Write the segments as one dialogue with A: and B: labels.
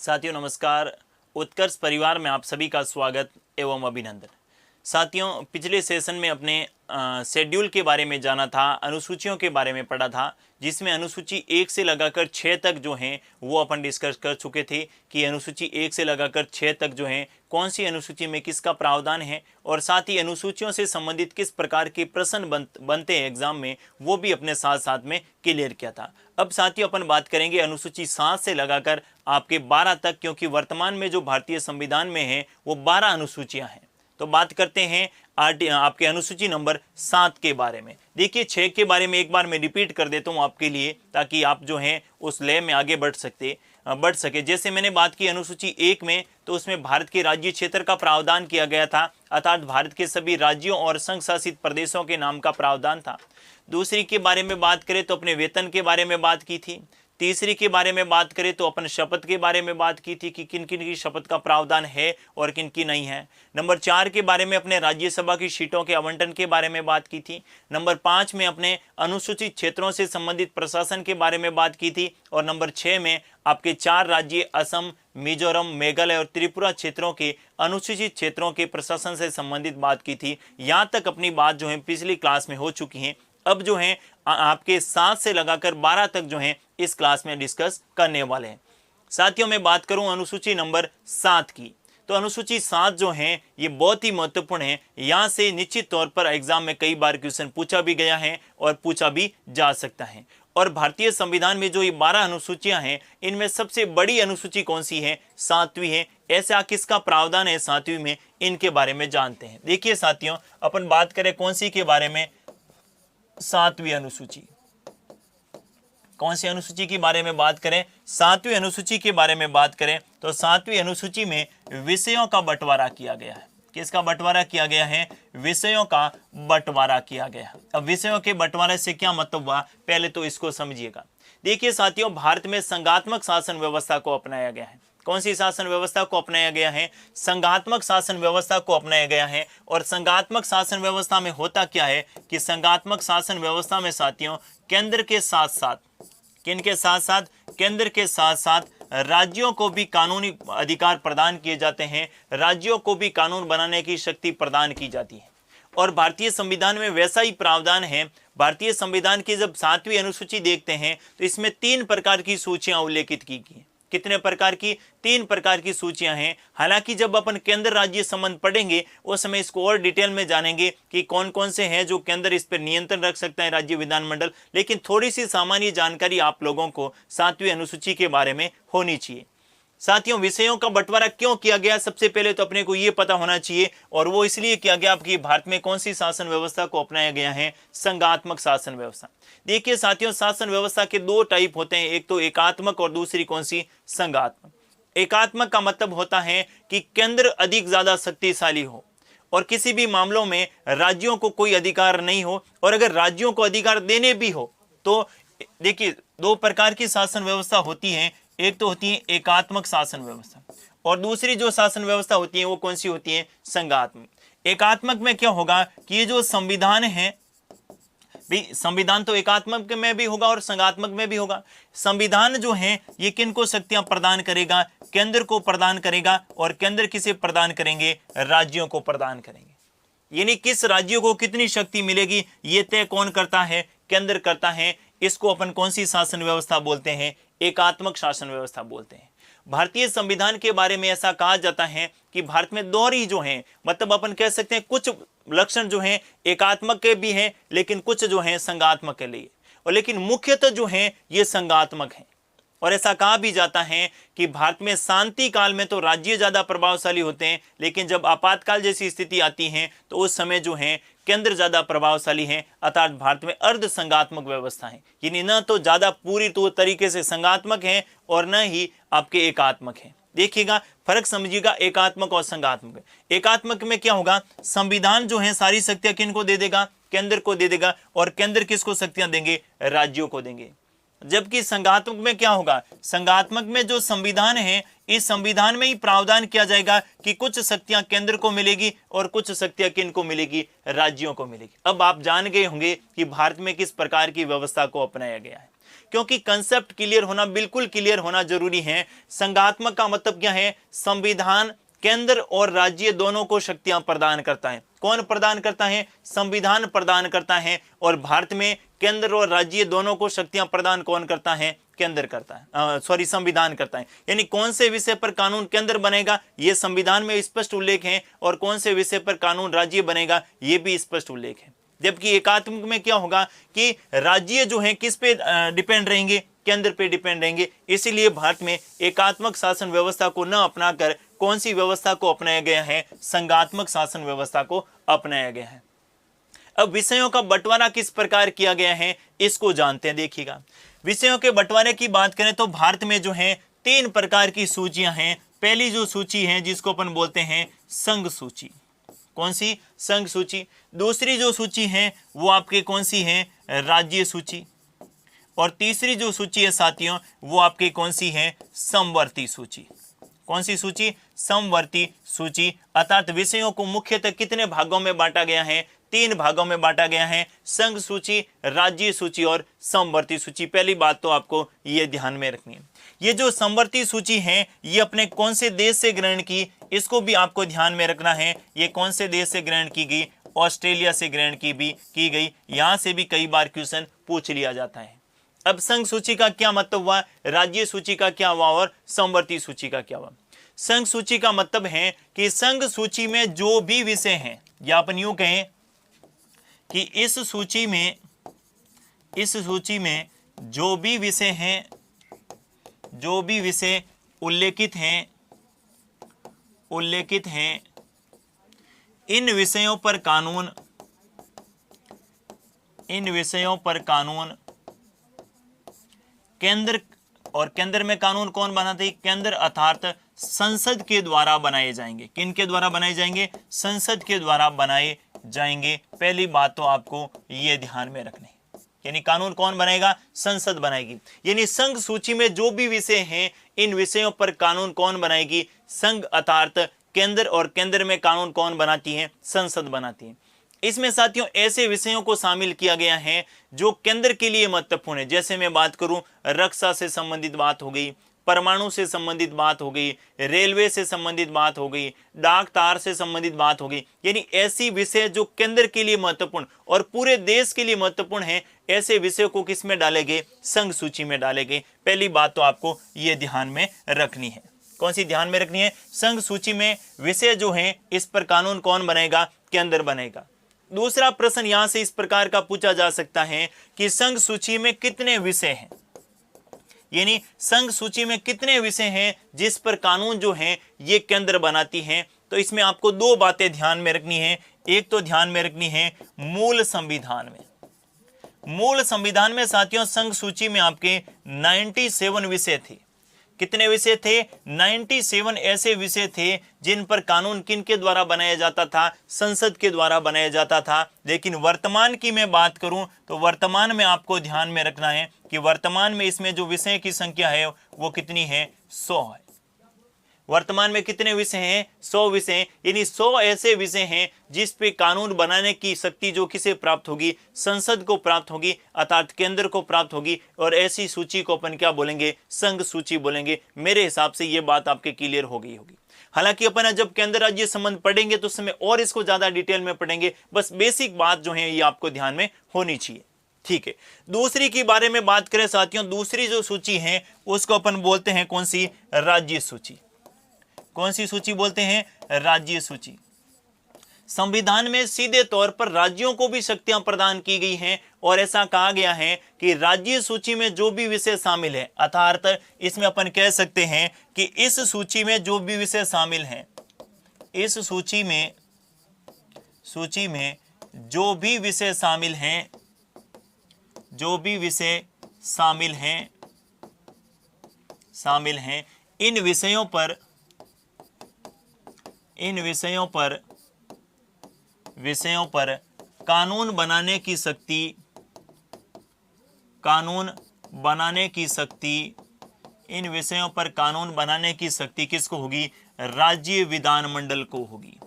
A: साथियों नमस्कार। उत्कर्ष परिवार में आप सभी का स्वागत एवं अभिनंदन। साथियों पिछले सेशन में अपने शेड्यूल के बारे में जाना था, अनुसूचियों के बारे में पढ़ा था, जिसमें अनुसूची 1 से लगाकर 6 तक जो हैं वो अपन डिस्कस कर चुके थे कि अनुसूची 1 से लगाकर 6 तक जो हैं कौन सी अनुसूची में किसका प्रावधान है और साथ ही अनुसूचियों से संबंधित किस प्रकार के प्रश्न बनते हैं एग्जाम में, वो भी अपने साथ साथ में क्लियर किया था। अब साथियों अपन बात करेंगे अनुसूची 7 से लगाकर आपके 12 तक, क्योंकि वर्तमान में जो भारतीय संविधान में है वो 12 अनुसूचियां हैं। तो बात करते हैं आपके अनुसूची नंबर 7 के बारे में। देखिए 6 के बारे में एक बार मैं रिपीट कर देता हूं आपके लिए, ताकि आप जो हैं उस लय में आगे बढ़ सके। जैसे मैंने बात की अनुसूची 1 में, तो उसमें भारत के राज्य क्षेत्र का प्रावधान किया गया था, अर्थात भारत के सभी राज्यों और संघ शासित प्रदेशों के नाम का प्रावधान था। दूसरी के बारे में बात करें तो अपने वेतन के बारे में बात की थी। तीसरी के बारे में बात करें तो अपन शपथ के बारे में बात की थी कि किन किन की शपथ का प्रावधान है और किन की नहीं है। नंबर 4 के बारे में अपने राज्यसभा की सीटों के आवंटन के बारे में बात की थी। नंबर 5 में अपने अनुसूचित क्षेत्रों से संबंधित प्रशासन के बारे में बात की थी। और नंबर 6 में आपके 4 राज्य असम, मिजोरम, मेघालय और त्रिपुरा क्षेत्रों के अनुसूचित क्षेत्रों के प्रशासन से संबंधित बात की थी। यहाँ तक अपनी बात जो है पिछली क्लास में हो चुकी है। अब जो है आपके 7 से लगाकर 12 तक जो है इस क्लास में डिस्कस करने वाले हैं। साथियों मैं बात करूं अनुसूची नंबर 7 की, तो अनुसूची 7 जो है ये बहुत ही महत्वपूर्ण है। यहाँ से निश्चित तौर पर एग्जाम में कई बार क्वेश्चन पूछा भी गया है और पूछा भी जा सकता है। और भारतीय संविधान में जो ये 12 अनुसूचियां हैं, इनमें सबसे बड़ी अनुसूची कौन सी है? 7वीं है। ऐसा किसका प्रावधान है 7वीं में, इनके बारे में जानते हैं। देखिए साथियों अपन बात करें कौन सी के बारे में, 7वीं अनुसूची। कौन सी अनुसूची के बारे में बात करें? 7वीं अनुसूची के बारे में बात करें तो 7वीं अनुसूची में विषयों का बंटवारा किया गया है। किसका बंटवारा किया गया है? विषयों का बंटवारा किया गया। अब विषयों के बंटवारे से क्या मतलब हुआ, पहले तो इसको समझिएगा। देखिए साथियों भारत में संघात्मक शासन व्यवस्था को अपनाया गया है। कौन सी शासन व्यवस्था को अपनाया गया है? संघात्मक शासन व्यवस्था को अपनाया गया है। और संघात्मक शासन व्यवस्था में होता क्या है कि संघात्मक शासन व्यवस्था में साथियों केंद्र के साथ साथ, किनके साथ साथ? केंद्र के साथ साथ राज्यों को भी कानूनी अधिकार प्रदान किए जाते हैं। राज्यों को भी कानून बनाने की शक्ति प्रदान की जाती है। और भारतीय संविधान में वैसा ही प्रावधान है। भारतीय संविधान की जब 7वीं अनुसूची देखते हैं तो इसमें 3 प्रकार की सूचियां उल्लेखित की गई हैं। कितने प्रकार की? 3 प्रकार की सूचियां हैं। हालांकि जब अपन केंद्र राज्य संबंध पढ़ेंगे उस समय इसको और डिटेल में जानेंगे कि कौन कौन से हैं जो केंद्र इस पर नियंत्रण रख सकता है, राज्य विधानमंडल। लेकिन थोड़ी सी सामान्य जानकारी आप लोगों को 7वीं अनुसूची के बारे में होनी चाहिए। साथियों विषयों का बंटवारा क्यों किया गया, सबसे पहले तो अपने को यह पता होना चाहिए। और वो इसलिए किया गया कि भारत में कौन सी शासन व्यवस्था को अपनाया गया है? संघात्मक शासन व्यवस्था। देखिए साथियों शासन व्यवस्था के 2 टाइप होते हैं, एक तो एकात्मक और दूसरी कौन सी? संघात्मक। एकात्मक का मतलब होता है कि केंद्र अधिक ज्यादा शक्तिशाली हो और किसी भी मामलों में राज्यों को कोई अधिकार नहीं हो। और अगर राज्यों को अधिकार देने भी हो तो देखिए 2 प्रकार की शासन व्यवस्था होती है। एक तो होती है एकात्मक शासन व्यवस्था और दूसरी जो शासन व्यवस्था होती है वो कौन सी होती है? संघात्मक। एकात्मक में क्या होगा कि ये जो संविधान है, संविधान तो एकात्मक में भी होगा और संघात्मक में भी होगा। संविधान जो है ये किनको शक्तियां प्रदान करेगा? केंद्र को प्रदान करेगा। और केंद्र किसे प्रदान करेंगे? राज्यों को प्रदान करेंगे। यानी किस राज्यों को कितनी शक्ति मिलेगी ये तय कौन करता है? केंद्र करता है। इसको अपन कौन सी शासन व्यवस्था बोलते हैं? एकात्मक शासन व्यवस्था बोलते हैं। भारतीय संविधान के बारे में ऐसा कहा जाता है कि भारत में दोहरी जो है, मतलब अपन कह सकते हैं कुछ लक्षण जो हैं एकात्मक के भी हैं लेकिन कुछ जो हैं संघात्मक के लिए, और लेकिन मुख्यतः जो हैं ये संघात्मक हैं। और ऐसा कहा भी जाता है कि भारत में शांति काल में तो राज्य ज्यादा प्रभावशाली होते हैं, लेकिन जब आपातकाल जैसी स्थिति आती है तो उस समय जो है केंद्र ज्यादा प्रभावशाली है। अर्थात भारत में अर्ध संघात्मक व्यवस्था है, यानी न तो ज्यादा पूरी तरीके से संघात्मक है और न ही आपके एकात्मक है। देखिएगा फर्क समझिएगा एकात्मक और संघात्मक। एकात्मक में क्या होगा? संविधान जो है सारी शक्तियां किनको दे देगा? केंद्र को दे देगा। और केंद्र किसको शक्तियां देंगे? राज्यों को देंगे। जबकि संघात्मक में क्या होगा? संघात्मक में जो संविधान है इस संविधान में ही प्रावधान किया जाएगा कि कुछ शक्तियां केंद्र को मिलेगी और कुछ शक्तियां किनको मिलेगी? राज्यों को मिलेगी। अब आप जान गए होंगे कि भारत में किस प्रकार की व्यवस्था को अपनाया गया है। क्योंकि कंसेप्ट क्लियर होना, बिल्कुल क्लियर होना जरूरी है। संघात्मक का मतलब क्या है? संविधान केंद्र और राज्य दोनों को शक्तियां प्रदान करता है। कौन प्रदान करता है? संविधान प्रदान करता है। और भारत में केंद्र और राज्य दोनों को शक्तियां प्रदान कौन करता है? केंद्र करता है, संविधान करता है। यानी कौन से विषय पर कानून केंद्र बनेगा ये संविधान में स्पष्ट उल्लेख है, और कौन से विषय पर कानून राज्य बनेगा ये भी स्पष्ट उल्लेख है। जबकि एकात्मक में क्या होगा कि राज्य जो है किस पे डिपेंड रहेंगे? केंद्र पे डिपेंड रहेंगे। इसीलिए भारत में एकात्मक शासन व्यवस्था को न अपनाकर कौन सी व्यवस्था को अपनाया गया है? संघात्मक शासन व्यवस्था को अपनाया गया है। अब विषयों का बंटवारा किस प्रकार किया गया है इसको जानते हैं। देखिएगा, विषयों के बंटवारे की बात करें तो भारत में जो है 3 प्रकार की सूचियां हैं। पहली जो सूची है जिसको अपन बोलते हैं संघ सूची। कौन सी? संघ सूची। दूसरी जो सूची है वो आपके कौन सी है? राज्य सूची। और तीसरी जो सूची है साथियों वो आपकी कौन सी है? समवर्ती सूची। कौन सी सूची? समवर्ती सूची। अर्थात विषयों को मुख्यतः कितने भागों में बांटा गया है? 3 भागों में बांटा गया है, संघ सूची, राज्य सूची और समवर्ती सूची। पहली बात तो आपको ये ध्यान में रखनी है। ये जो समवर्ती सूची है ये अपने कौन से देश से ग्रहण की, इसको भी आपको ध्यान में रखना है। ये कौन से देश से ग्रहण की गई? ऑस्ट्रेलिया से ग्रहण की गई। यहां से भी कई बार क्वेश्चन पूछ लिया जाता है। अब संघ सूची का क्या मतलब हुआ, राज्य सूची का क्या हुआ और समवर्ती सूची का क्या हुआ? संघ सूची का मतलब है कि संघ सूची में जो भी विषय हैं, या अपन यूं कहें कि इस सूची में जो भी विषय हैं, जो भी विषय उल्लेखित हैं, इन विषयों पर कानून केंद्र, और केंद्र में कानून कौन बनाते हैं? केंद्र अर्थात संसद के द्वारा बनाए जाएंगे। किन के द्वारा बनाए जाएंगे? संसद के द्वारा बनाए जाएंगे। पहली बात तो आपको यह ध्यान में रखनी है। यानी कानून कौन बनाएगा? संसद बनाएगी। यानी संघ सूची में जो भी विषय हैं इन विषयों पर कानून कौन बनाएगी? संघ अर्थात केंद्र। और केंद्र में कानून कौन बनाती है? संसद बनाती है। इसमें साथियों ऐसे विषयों को शामिल किया गया है जो केंद्र के लिए महत्वपूर्ण है। जैसे मैं बात करूं, रक्षा से संबंधित बात हो गई, परमाणु से संबंधित बात हो गई, रेलवे से संबंधित बात हो गई, डाक तार से संबंधित बात हो गई। यानी ऐसी विषय जो केंद्र के लिए महत्वपूर्ण और पूरे देश के लिए महत्वपूर्ण है, ऐसे विषयों को किस में डाले गए? संघ सूची में डाले गए। पहली बात तो आपको यह ध्यान में रखनी है। कौन सी ध्यान में रखनी है? संघ सूची में विषय जो है इस पर कानून कौन बनेगा? केंद्र बनेगा। दूसरा प्रश्न यहां से इस प्रकार का पूछा जा सकता है कि संघ सूची में कितने विषय हैं? यानी संघ सूची में कितने विषय हैं जिस पर कानून जो है ये केंद्र बनाती हैं? तो इसमें आपको 2 बातें ध्यान में रखनी है। एक तो ध्यान में रखनी है मूल संविधान में साथियों संघ सूची में आपके 97 विषय थे। कितने विषय थे? 97 ऐसे विषय थे जिन पर कानून किन के द्वारा बनाया जाता था? संसद के द्वारा बनाया जाता था। लेकिन वर्तमान की मैं बात करूं तो वर्तमान में आपको ध्यान में रखना है कि वर्तमान में इसमें जो विषय की संख्या है वो कितनी है? 100 है। वर्तमान में कितने विषय हैं? 100 विषय। यानी 100 ऐसे विषय हैं जिस पे कानून बनाने की शक्ति जो किसे प्राप्त होगी? संसद को प्राप्त होगी, अर्थात केंद्र को प्राप्त होगी। और ऐसी सूची को अपन क्या बोलेंगे? संघ सूची बोलेंगे। मेरे हिसाब से ये बात आपके क्लियर हो गई होगी। हालांकि अपन जब केंद्र राज्य संबंध पढ़ेंगे तो उस समय और इसको ज्यादा डिटेल में पढ़ेंगे। बस बेसिक बात जो है ये आपको ध्यान में होनी चाहिए। ठीक है, दूसरी के बारे में बात करें साथियों, दूसरी जो सूची है उसको अपन बोलते हैं कौन सी? राज्य सूची। कौन सी सूची बोलते हैं? राज्य सूची। संविधान में सीधे तौर पर राज्यों को भी शक्तियां प्रदान की गई हैं और ऐसा कहा गया है कि राज्य सूची में जो भी विषय शामिल है, अर्थात इसमें अपन कह सकते हैं कि इस सूची में जो भी विषय शामिल हैं, इस सूची में जो भी विषय शामिल हैं, जो भी विषय शामिल हैं, इन विषयों पर कानून बनाने की शक्ति, इन विषयों पर कानून बनाने की शक्ति किसको होगी? राज्य विधानमंडल को होगी।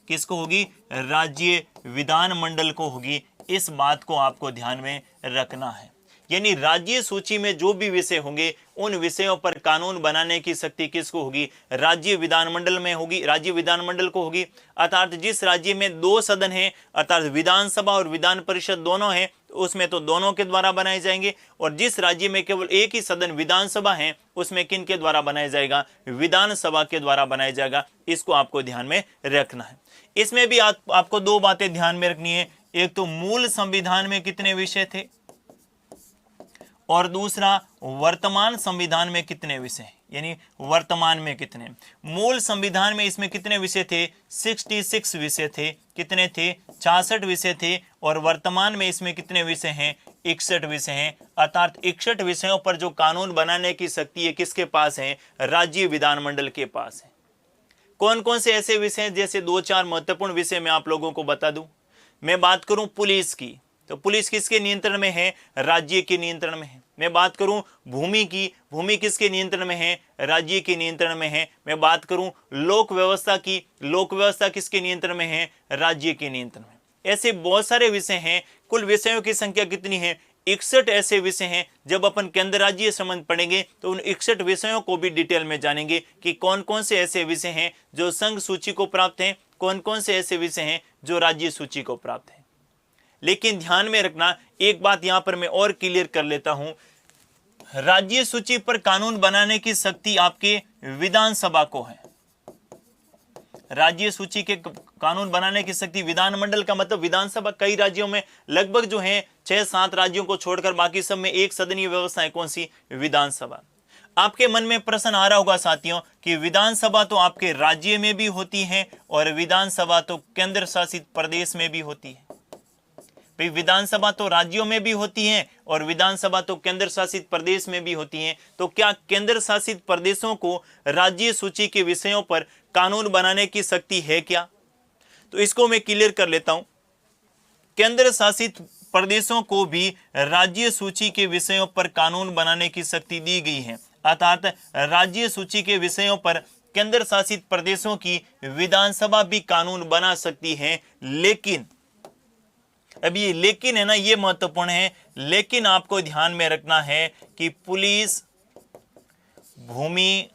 A: किसको होगी? राज्य विधानमंडल को होगी। इस बात को आपको ध्यान में रखना है। यानी राज्य सूची में जो भी विषय होंगे उन विषयों पर कानून बनाने की शक्ति किसको होगी? राज्य विधानमंडल में होगी, राज्य विधानमंडल को होगी। अर्थात जिस राज्य में 2 सदन हैं, अर्थात विधानसभा और विधान परिषद दोनों हैं, उसमें तो दोनों के द्वारा बनाए जाएंगे। और जिस राज्य में केवल एक ही सदन विधानसभा है, उसमें किन के द्वारा बनाया जाएगा? विधानसभा के द्वारा बनाया जाएगा। इसको आपको ध्यान में रखना है। इसमें भी आपको 2 बातें ध्यान में रखनी है। एक तो मूल संविधान में कितने विषय थे, और दूसरा वर्तमान संविधान में कितने विषय, यानी वर्तमान में कितने। मूल संविधान में इसमें कितने विषय थे? 66 विषय थे। कितने थे? 66 विषय थे। और वर्तमान में इसमें कितने विषय हैं? 61 विषय हैं। अर्थात 61 विषयों पर जो कानून बनाने की शक्ति है किसके पास है? राज्य विधानमंडल के पास है। कौन कौन से ऐसे विषय हैं? जैसे 2-4 महत्वपूर्ण विषय मैं आप लोगों को बता दूं। मैं बात करूं पुलिस की, तो पुलिस किसके नियंत्रण में है? राज्य के नियंत्रण में है। मैं बात करूं भूमि की, भूमि किसके नियंत्रण में है? राज्य के नियंत्रण में है। मैं बात करूं लोक व्यवस्था की, लोक व्यवस्था किसके नियंत्रण में है? राज्य के नियंत्रण में। ऐसे बहुत सारे विषय हैं। कुल विषयों की संख्या कितनी है? 61 ऐसे विषय हैं। जब अपन केंद्र राज्य संबंध पढ़ेंगे तो उन 61 विषयों को भी डिटेल में जानेंगे कि कौन कौन से ऐसे विषय हैं जो संघ सूची को प्राप्त हैं, कौन कौन से ऐसे विषय हैं जो राज्य सूची को प्राप्त हैं। लेकिन ध्यान में रखना, एक बात यहां पर मैं और क्लियर कर लेता हूं। राज्य सूची पर कानून बनाने की शक्ति आपके विधानसभा को है। राज्य सूची के कानून बनाने की शक्ति विधानमंडल का मतलब विधानसभा। कई राज्यों में लगभग जो है 6-7 राज्यों को छोड़कर बाकी सब में एक सदनीय व्यवस्था है। कौन सी? विधानसभा। आपके मन में प्रश्न आ रहा होगा साथियों कि विधानसभा तो आपके राज्य में भी होती है और विधानसभा तो केंद्र शासित प्रदेश में भी होती है। भाई विधानसभा तो राज्यों में भी होती है और विधानसभा तो केंद्र शासित प्रदेश में भी होती है। तो क्या केंद्र शासित प्रदेशों को राज्य सूची के विषयों पर कानून बनाने की शक्ति है क्या? तो इसको मैं क्लियर कर लेता हूं। केंद्र शासित प्रदेशों को भी राज्य सूची के विषयों पर कानून बनाने की शक्ति दी गई है। अर्थात राज्य सूची के विषयों पर केंद्र शासित प्रदेशों की विधानसभा भी कानून बना सकती है। लेकिन अब ये लेकिन है ना, ये महत्वपूर्ण है। लेकिन आपको ध्यान में रखना है कि पुलिस, भूमि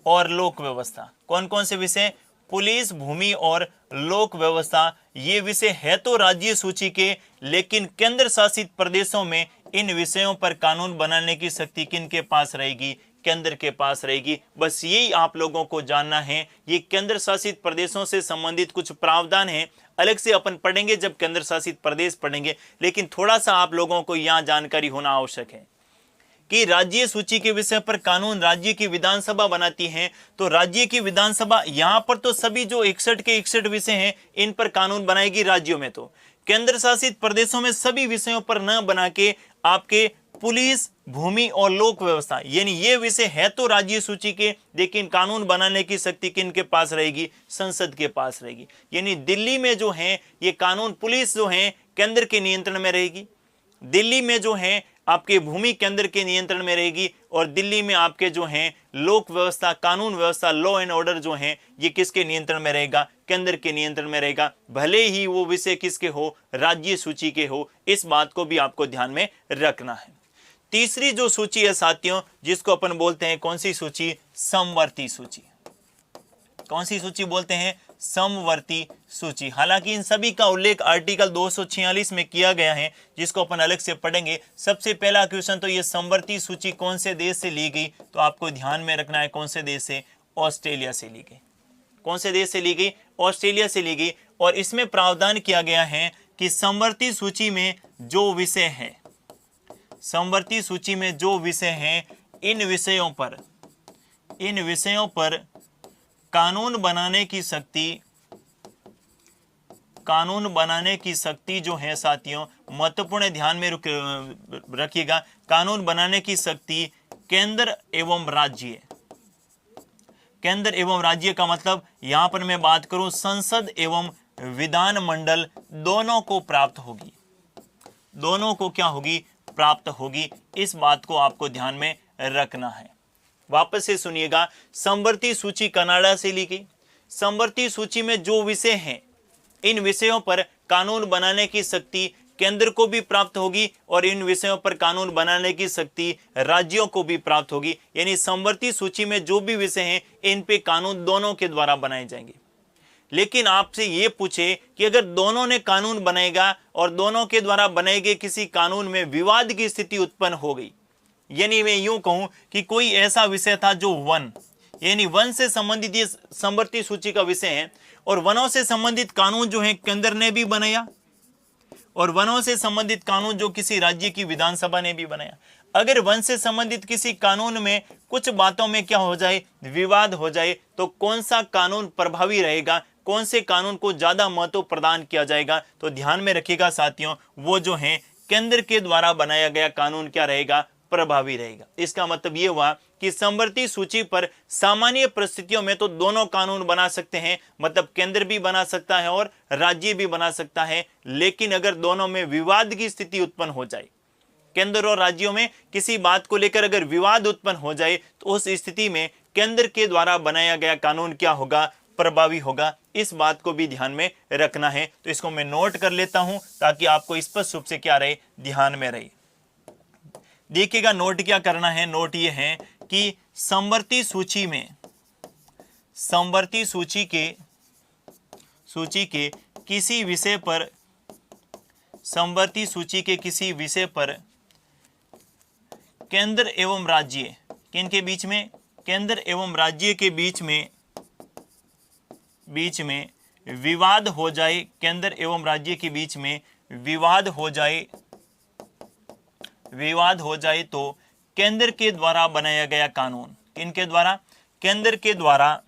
A: और लोक व्यवस्था, कौन कौन से विषय? पुलिस, भूमि और लोक व्यवस्था, ये विषय है तो राज्य सूची के, लेकिन केंद्र शासित प्रदेशों में इन विषयों पर कानून बनाने की शक्ति किनके पास रहेगी? केंद्र के पास रहेगी। बस यही आप लोगों को जानना है। ये केंद्र शासित प्रदेशों से संबंधित कुछ प्रावधान है, अलग से अपन पढ़ेंगे जब केंद्र शासित प्रदेश पढ़ेंगे। लेकिन थोड़ा सा आप लोगों को यहां जानकारी होना आवश्यक है कि राज्य सूची के विषय पर कानून राज्य की विधानसभा बनाती है। तो राज्य की विधानसभा यहां पर तो सभी जो 61 के 61 विषय हैं इन पर कानून बनाएगी राज्यों में। तो केंद्र शासित प्रदेशों में सभी विषयों पर न बना के आपके पुलिस, भूमि और लोक व्यवस्था, यानी ये विषय है तो राज्य सूची के, लेकिन कानून बनाने की शक्ति किनके पास रहेगी? संसद के पास रहेगी। यानी दिल्ली में जो है ये कानून, पुलिस जो है केंद्र के नियंत्रण में रहेगी। दिल्ली में जो है आपके भूमि केंद्र के नियंत्रण में रहेगी। और दिल्ली में आपके जो है लोक व्यवस्था, कानून व्यवस्था, लॉ एंड ऑर्डर जो है ये किसके नियंत्रण में रहेगा? केंद्र के नियंत्रण में रहेगा। भले ही वो विषय किसके हो? राज्य सूची के हो। इस बात को भी आपको ध्यान में रखना है। तीसरी जो सूची है साथियों, जिसको अपन बोलते हैं कौन सी सूची? समवर्ती सूची। कौन सी सूची बोलते हैं? समवर्ती सूची। हालांकि इन सभी का उल्लेख आर्टिकल 246 में किया गया है, जिसको अपन अलग से पढ़ेंगे। सबसे पहला क्वेश्चन तो ये समवर्ती सूची कौन से देश से ली गई? तो आपको ध्यान में रखना है कौन से देश से? ऑस्ट्रेलिया से ली गई। कौन से देश से ली गई? ऑस्ट्रेलिया से ली गई। और इसमें प्रावधान किया गया है कि समवर्ती सूची में जो विषय है, समवर्ती सूची में जो विषय हैं, इन विषयों पर कानून बनाने की शक्ति जो है साथियों, महत्वपूर्ण ध्यान में रखिएगा। कानून बनाने की शक्ति केंद्र एवं राज्य, केंद्र एवं राज्य का मतलब यहां पर मैं बात करूं संसद एवं विधानमंडल दोनों को प्राप्त होगी। दोनों को क्या होगी? प्राप्त होगी। इस बात को आपको ध्यान में रखना है। वापस से सुनिएगा, समवर्ती सूची कनाडा से ली गई। समवर्ती सूची में जो विषय हैं, इन विषयों पर कानून बनाने की शक्ति केंद्र को भी प्राप्त होगी और इन विषयों पर कानून बनाने की शक्ति राज्यों को भी प्राप्त होगी। यानी समवर्ती सूची में जो भी विषय हैं इन पे कानून दोनों के द्वारा बनाए जाएंगे। लेकिन आपसे ये पूछे कि अगर दोनों ने कानून बनाएगा और दोनों के द्वारा बनाए गए किसी कानून में विवाद की स्थिति उत्पन्न हो गई, यानी मैं यूं कहूं कि कोई ऐसा विषय था जो वन यानी वन से संबंधित ये समवर्ती सूची का विषय है और वनों से संबंधित कानून जो है केंद्र ने भी बनाया और वनों से संबंधित कानून जो किसी राज्य की विधानसभा ने भी बनाया। अगर वन से संबंधित किसी कानून में कुछ बातों में क्या हो जाए, विवाद हो जाए, तो कौन सा कानून प्रभावी रहेगा, कौन से कानून को ज्यादा महत्व प्रदान किया जाएगा? तो ध्यान में रखिएगा साथियों, वो जो है केंद्र के द्वारा बनाया गया कानून क्या रहेगा, प्रभावी रहेगा। इसका मतलब ये हुआ कि समवर्ती सूची पर सामान्य परिस्थितियों में तो दोनों कानून बना सकते हैं, मतलब केंद्र भी बना सकता है और राज्य भी बना सकता है। लेकिन अगर दोनों में विवाद की स्थिति उत्पन्न हो जाए, केंद्र और राज्यों में किसी बात को लेकर अगर विवाद उत्पन्न हो जाए, तो उस स्थिति में केंद्र के द्वारा बनाया गया कानून क्या होगा, प्रभावी होगा। इस बात को भी ध्यान में रखना है। तो इसको मैं नोट कर लेता हूं ताकि आपको स्पष्ट रूप से क्या रहे, ध्यान में रहे। देखिएगा नोट क्या करना है, नोट ये है कि समवर्ती सूची में समवर्ती सूची के किसी विषय पर समवर्ती सूची के किसी विषय पर केंद्र एवं राज्य किनके बीच में, केंद्र एवं राज्य के बीच में विवाद हो जाए, केंद्र एवं राज्य के बीच में विवाद हो जाए तो केंद्र के द्वारा बनाया गया कानून, किनके द्वारा, केंद्र के द्वारा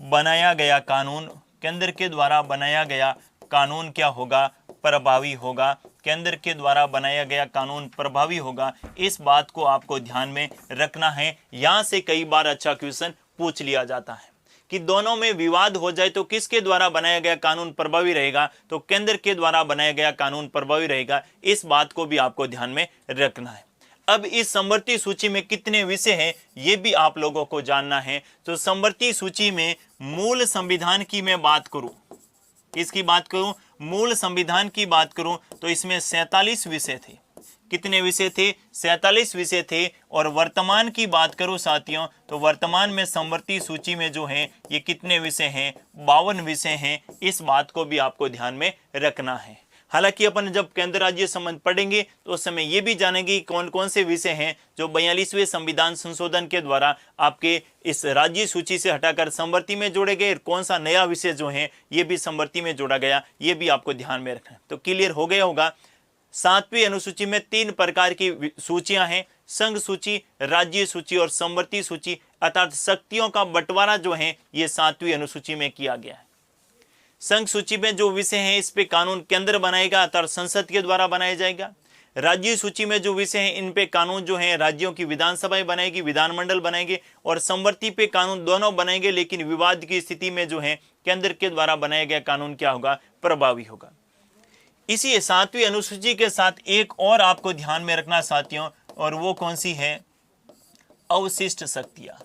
A: बनाया गया कानून, केंद्र के द्वारा बनाया गया कानून क्या होगा, प्रभावी होगा। केंद्र के द्वारा बनाया गया कानून प्रभावी होगा। इस बात को आपको ध्यान में रखना है। यहां से कई बार अच्छा क्वेश्चन पूछ लिया जाता है कि दोनों में विवाद हो जाए तो किसके द्वारा बनाया गया कानून प्रभावी रहेगा, तो केंद्र के द्वारा बनाया गया कानून प्रभावी रहेगा। इस बात को भी आपको ध्यान में रखना है। अब इस समवर्ती सूची में कितने विषय हैं ये भी आप लोगों को जानना है। तो समवर्ती सूची में मूल संविधान की मैं बात करूं, किसकी बात करूं, मूल संविधान की बात करूं, तो इसमें 47 विषय थे। कितने विषय थे, 47 विषय थे। और वर्तमान की बात करूं साथियों, तो वर्तमान में समवर्ती सूची में जो है ये कितने विषय हैं, 52 विषय हैं। इस बात को भी आपको ध्यान में रखना है। हालांकि अपन जब केंद्र राज्य संबंध पढ़ेंगे तो उस समय ये भी जानेंगे कौन कौन से विषय हैं जो 42वें संविधान संशोधन के द्वारा आपके इस राज्य सूची से हटाकर समवर्ती में जोड़े गए, कौन सा नया विषय जो है ये भी समवर्ती में जोड़ा गया, ये भी आपको ध्यान में रखना है। तो क्लियर हो गया होगा। 7वीं अनुसूची में 3 प्रकार की सूचियां हैं, संघ सूची, राज्य सूची और समवर्ती सूची, अर्थात शक्तियों का बंटवारा जो है ये 7वीं अनुसूची में किया गया है। संघ सूची में जो विषय हैं इस पे कानून केंद्र बनाएगा अर्थात संसद के द्वारा बनाया जाएगा। राज्य सूची में जो विषय हैं इन पे कानून जो है राज्यों की विधानसभाएं बनाएगी, विधानमंडल बनाएंगे। और समवर्ती पे कानून दोनों बनाएंगे, लेकिन विवाद की स्थिति में जो है केंद्र के द्वारा बनाया गया कानून क्या होगा, प्रभावी होगा। इसी 7वीं अनुसूची के साथ एक और आपको ध्यान में रखना साथियों, और वो कौन सी है, अवशिष्ट शक्तियां।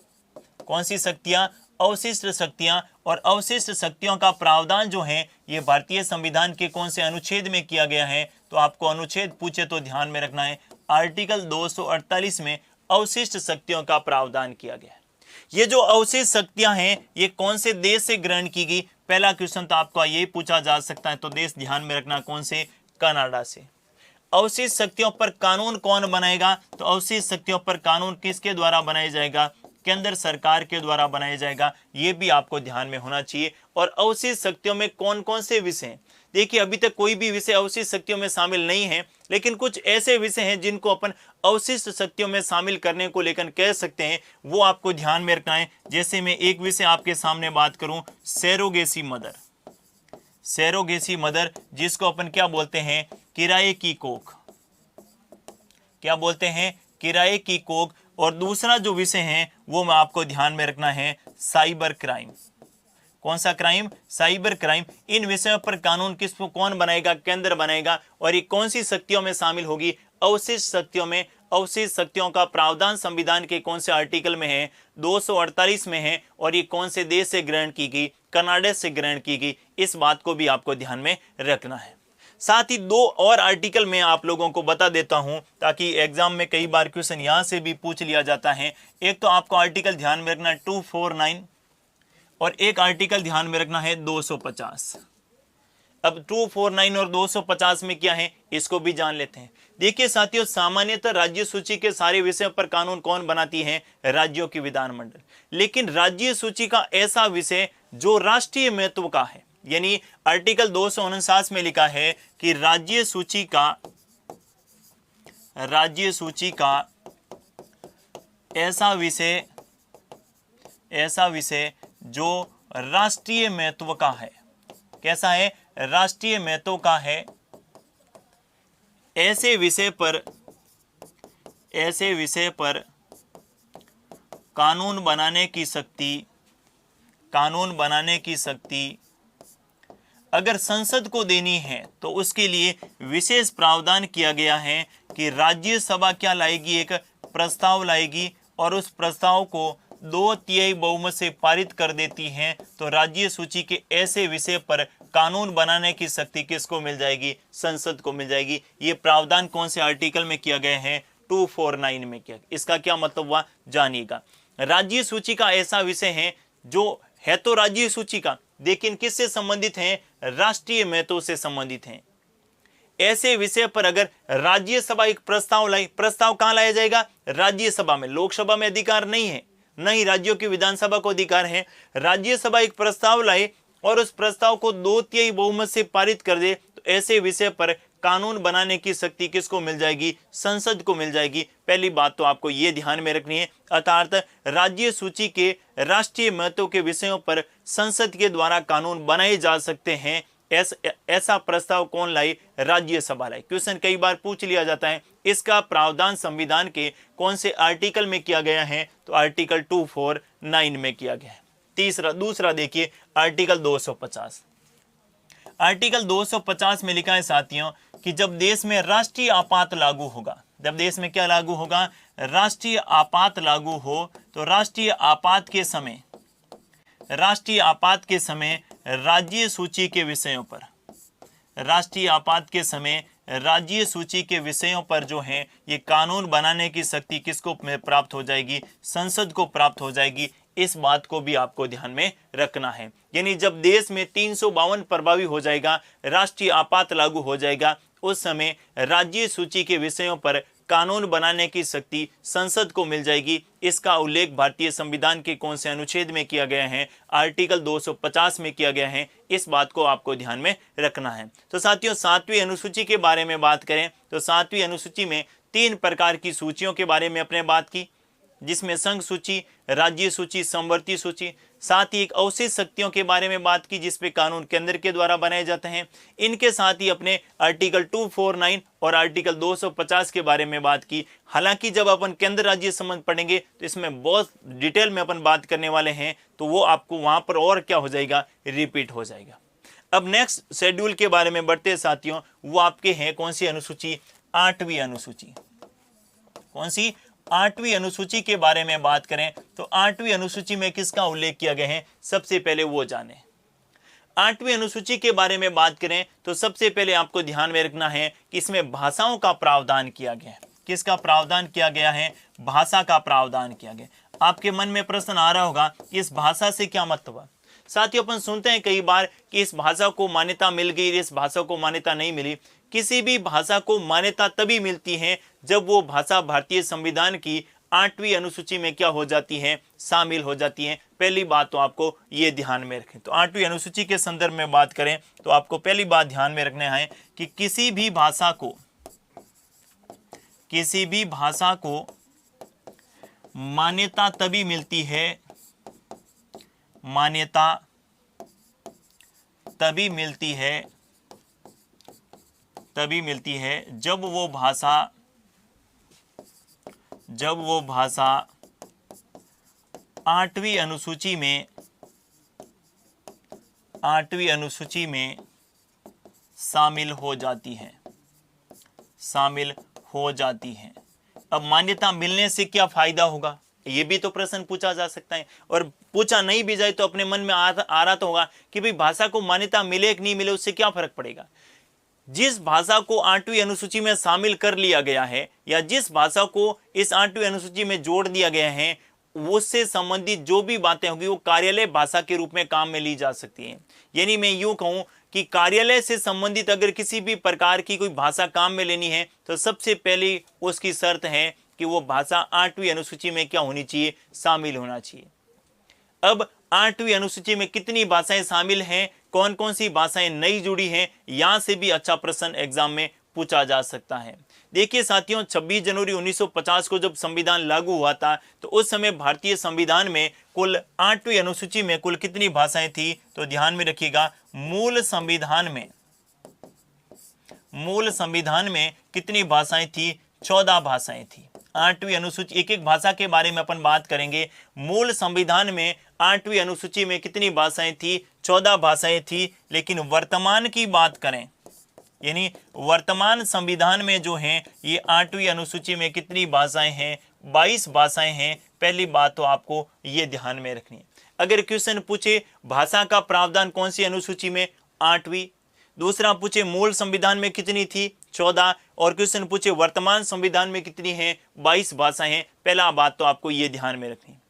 A: कौन सी शक्तियां, अवशिष्ट शक्तियां। और अवशिष्ट शक्तियों का प्रावधान जो है ये भारतीय संविधान के कौन से अनुच्छेद में किया गया है, तो आपको अनुच्छेद पूछे तो ध्यान में रखना है, आर्टिकल 248 में अवशिष्ट शक्तियों का प्रावधान किया गया है। ये जो अवशिष्ट शक्तियां हैं ये कौन से देश से ग्रहण की गई, पहला क्वेश्चन तो आपको ये पूछा जा सकता है। तो देश ध्यान में रखना कौन से, कनाडा से। अवशिष्ट शक्तियों पर कानून कौन बनाएगा, तो अवशिष्ट शक्तियों पर कानून किसके द्वारा बनाया जाएगा, केंद्र सरकार के द्वारा बनाया जाएगा। ये भी आपको ध्यान में होना चाहिए। और अवशिष्ट शक्तियों में कौन कौन से विषय हैं, देखिए अभी तक कोई भी विषय अवशिष्ट शक्तियों में शामिल नहीं है, लेकिन कुछ ऐसे विषय हैं जिनको अपन अवशिष्ट शक्तियों में शामिल करने को लेकर कह सकते हैं, वो आपको ध्यान में रखना है। जैसे मैं एक विषय आपके सामने बात करूं, सैरोगेसी मदर। सैरोगेसी मदर जिसको अपन क्या बोलते हैं, किराए की कोख। क्या बोलते हैं, किराए की कोख। और दूसरा जो विषय है वो मैं आपको ध्यान में रखना है, साइबर क्राइम। कौन सा क्राइम, साइबर क्राइम। इन विषयों पर कानून किसको कौन बनाएगा, केंद्र बनाएगा। और ये कौन सी शक्तियों में शामिल होगी, अवशिष्ट शक्तियों में। अवशिष्ट शक्तियों का प्रावधान संविधान के कौन से आर्टिकल में है, 248 में है। और ये कौन से देश से ग्रहण की गई, कनाडा से ग्रहण की गई। इस बात को भी आपको ध्यान में रखना है। साथ ही दो और आर्टिकल मैं आप लोगों को बता देता हूं ताकि एग्जाम में कई बार क्वेश्चन यहां से भी पूछ लिया जाता है। एक तो आपको आर्टिकल ध्यान में रखना है 249 और एक आर्टिकल ध्यान में रखना है 250। अब 249 और 250 में क्या है इसको भी जान लेते हैं। देखिए साथियों, सामान्यतः राज्य सूची के सारे विषयों पर कानून कौन बनाती है? राज्यों की विधानमंडल। लेकिन राज्य सूची का ऐसा विषय जो राष्ट्रीय महत्व का है, यानी आर्टिकल 249 में लिखा है कि राज्य सूची का ऐसा विषय जो राष्ट्रीय महत्व का है। कैसा है? राष्ट्रीय महत्व का है। ऐसे विषय पर कानून बनाने की शक्ति अगर संसद को देनी है तो उसके लिए विशेष प्रावधान किया गया है कि राज्यसभा क्या लाएगी? एक प्रस्ताव लाएगी और उस प्रस्ताव को 2/3 बहुमत से पारित कर देती है तो राज्य सूची के ऐसे विषय पर कानून बनाने की शक्ति किसको मिल जाएगी? संसद को मिल जाएगी। ये प्रावधान कौन से आर्टिकल में किया गया है? 249 में किया। इसका क्या मतलब हुआ जानिएगा। राज्य सूची का ऐसा विषय है जो है तो राज्य सूची का, लेकिन किससे संबंधित है? राष्ट्रीय महत्व से संबंधित है। ऐसे विषय पर अगर राज्यसभा एक प्रस्ताव लाई, प्रस्ताव कहां लाया जाएगा? राज्यसभा में। लोकसभा में अधिकार नहीं है, नहीं राज्यों की विधानसभा को अधिकार है। राज्यसभा एक प्रस्ताव लाए और उस प्रस्ताव को 2/3 बहुमत से पारित कर दे तो ऐसे विषय पर कानून बनाने की शक्ति किसको मिल जाएगी? संसद को मिल जाएगी। पहली बात तो आपको यह ध्यान में रखनी है। अर्थात राज्य सूची के राष्ट्रीय महत्व के विषयों पर संसद के द्वारा कानून बनाए जा सकते हैं। ऐसा प्रस्ताव कौन लाई? राज्यसभा लाई। क्वेश्चन कई बार पूछ लिया जाता है इसका प्रावधान संविधान के कौन से आर्टिकल में किया गया है? तो आर्टिकल 249 में किया गया है। दूसरा देखिए आर्टिकल 250। आर्टिकल 250 में लिखा है साथियों कि जब देश में राष्ट्रीय आपात लागू होगा, जब देश में क्या लागू होगा? राष्ट्रीय आपात लागू हो तो राष्ट्रीय आपात के समय राज्य सूची के विषयों पर जो है ये कानून बनाने की शक्ति किसको प्राप्त हो जाएगी? संसद को प्राप्त हो जाएगी। इस बात को भी आपको ध्यान में रखना है। यानी जब देश में 352 प्रभावी हो जाएगा, राष्ट्रीय आपात लागू हो जाएगा, उस समय राज्य सूची के विषयों पर कानून बनाने की शक्ति संसद को मिल जाएगी। इसका उल्लेख भारतीय संविधान के कौन से अनुच्छेद में किया गया है? आर्टिकल 250 में किया गया है। इस बात को आपको ध्यान में रखना है। तो साथियों, 7वीं अनुसूची के बारे में बात करें तो 7वीं अनुसूची में 3 प्रकार की सूचियों के बारे में अपने बात की, जिसमें संघ सूची, राज्य सूची, समवर्ती सूची। साथ ही एक अवशेष शक्तियों के बारे में बात की जिसपे कानून केंद्र के द्वारा बनाए जाते हैं। इनके साथ ही अपने आर्टिकल 249 और आर्टिकल 250 के बारे में बात की। हालांकि जब अपन केंद्र राज्य संबंध पढ़ेंगे तो इसमें बहुत डिटेल में अपन बात करने वाले हैं, तो वो आपको वहां पर और क्या हो जाएगा? रिपीट हो जाएगा। अब नेक्स्ट शेड्यूल के बारे में बढ़ते साथियों, वो आपके हैं कौन सी अनुसूची? 8वीं अनुसूची। कौन सी? 8वीं अनुसूची के बारे में बात करें तो 8वीं अनुसूची में किसका उल्लेख किया गया है? सबसे पहले वो जाने। 8वीं अनुसूची के बारे में बात करें तो सबसे पहले आपको ध्यान में रखना है कि इसमें भाषाओं का प्रावधान किया गया है। किसका प्रावधान किया गया है? भाषा का प्रावधान किया गया। आपके मन में प्रश्न आ रहा होगा इस भाषा से क्या मतलब है? साथियों, अपन सुनते हैं कई बार कि इस भाषा को मान्यता मिल गई, इस भाषा को मान्यता नहीं मिली। किसी भी भाषा को मान्यता तभी मिलती है जब वो भाषा भारतीय संविधान की 8वीं अनुसूची में क्या हो जाती है? शामिल हो जाती है। पहली बात तो आपको ये ध्यान में रखें। तो 8वीं अनुसूची के संदर्भ में बात करें तो आपको पहली बात ध्यान में रखना है कि किसी भी भाषा को मान्यता तभी मिलती है, मान्यता तभी मिलती है जब वो भाषा 8वीं अनुसूची में शामिल हो जाती है। अब मान्यता मिलने से क्या फायदा होगा? ये भी तो प्रश्न पूछा जा सकता है, और पूछा नहीं भी जाए तो अपने मन में आ रहा तो होगा कि भाई भाषा को मान्यता मिले कि नहीं मिले उससे क्या फर्क पड़ेगा। जिस भाषा को 8वीं अनुसूची में शामिल कर लिया गया है या जिस भाषा को इस 8वीं अनुसूची में जोड़ दिया गया है, उससे संबंधित जो भी बातें होगी वो कार्यालय भाषा के रूप में काम में ली जा सकती है। यानी मैं यूं कहूं कि कार्यालय से संबंधित अगर किसी भी प्रकार की कोई भाषा काम में लेनी है तो सबसे पहले उसकी शर्त है कि वो भाषा 8वीं अनुसूची में क्या होनी चाहिए, शामिल होना चाहिए। अब 8वीं अनुसूची में कितनी भाषाएं शामिल हैं, कौन कौन सी भाषाएं नई जुड़ी हैं, यहां से भी अच्छा प्रश्न एग्जाम में पूछा जा सकता है। देखिए साथियों, 26 जनवरी 1950 को जब संविधान लागू हुआ था तो उस समय भारतीय संविधान में कुल 8वीं अनुसूची में कुल कितनी भाषाएं थी, तो ध्यान में रखिएगा मूल संविधान में कितनी भाषाएं थी, 14 भाषाएं थी। 8वीं अनुसूची, एक एक भाषा के बारे में अपन बात करेंगे। मूल संविधान में 8वीं अनुसूची में कितनी भाषाएं थी, 14 भाषाएं थी। लेकिन वर्तमान की बात करें, यानी वर्तमान संविधान में जो हैं ये 8वीं अनुसूची में कितनी भाषाएं हैं, 22 भाषाएं हैं। पहली बात तो आपको ये ध्यान में रखनी है। अगर क्वेश्चन पूछे भाषा का प्रावधान कौन सी अनुसूची में, 8वीं। दूसरा पूछे मूल संविधान में कितनी थी, 14। और क्वेश्चन पूछे वर्तमान संविधान में कितनी है, 22 भाषाएं हैं। पहला बात तो आपको ये ध्यान में रखनी है।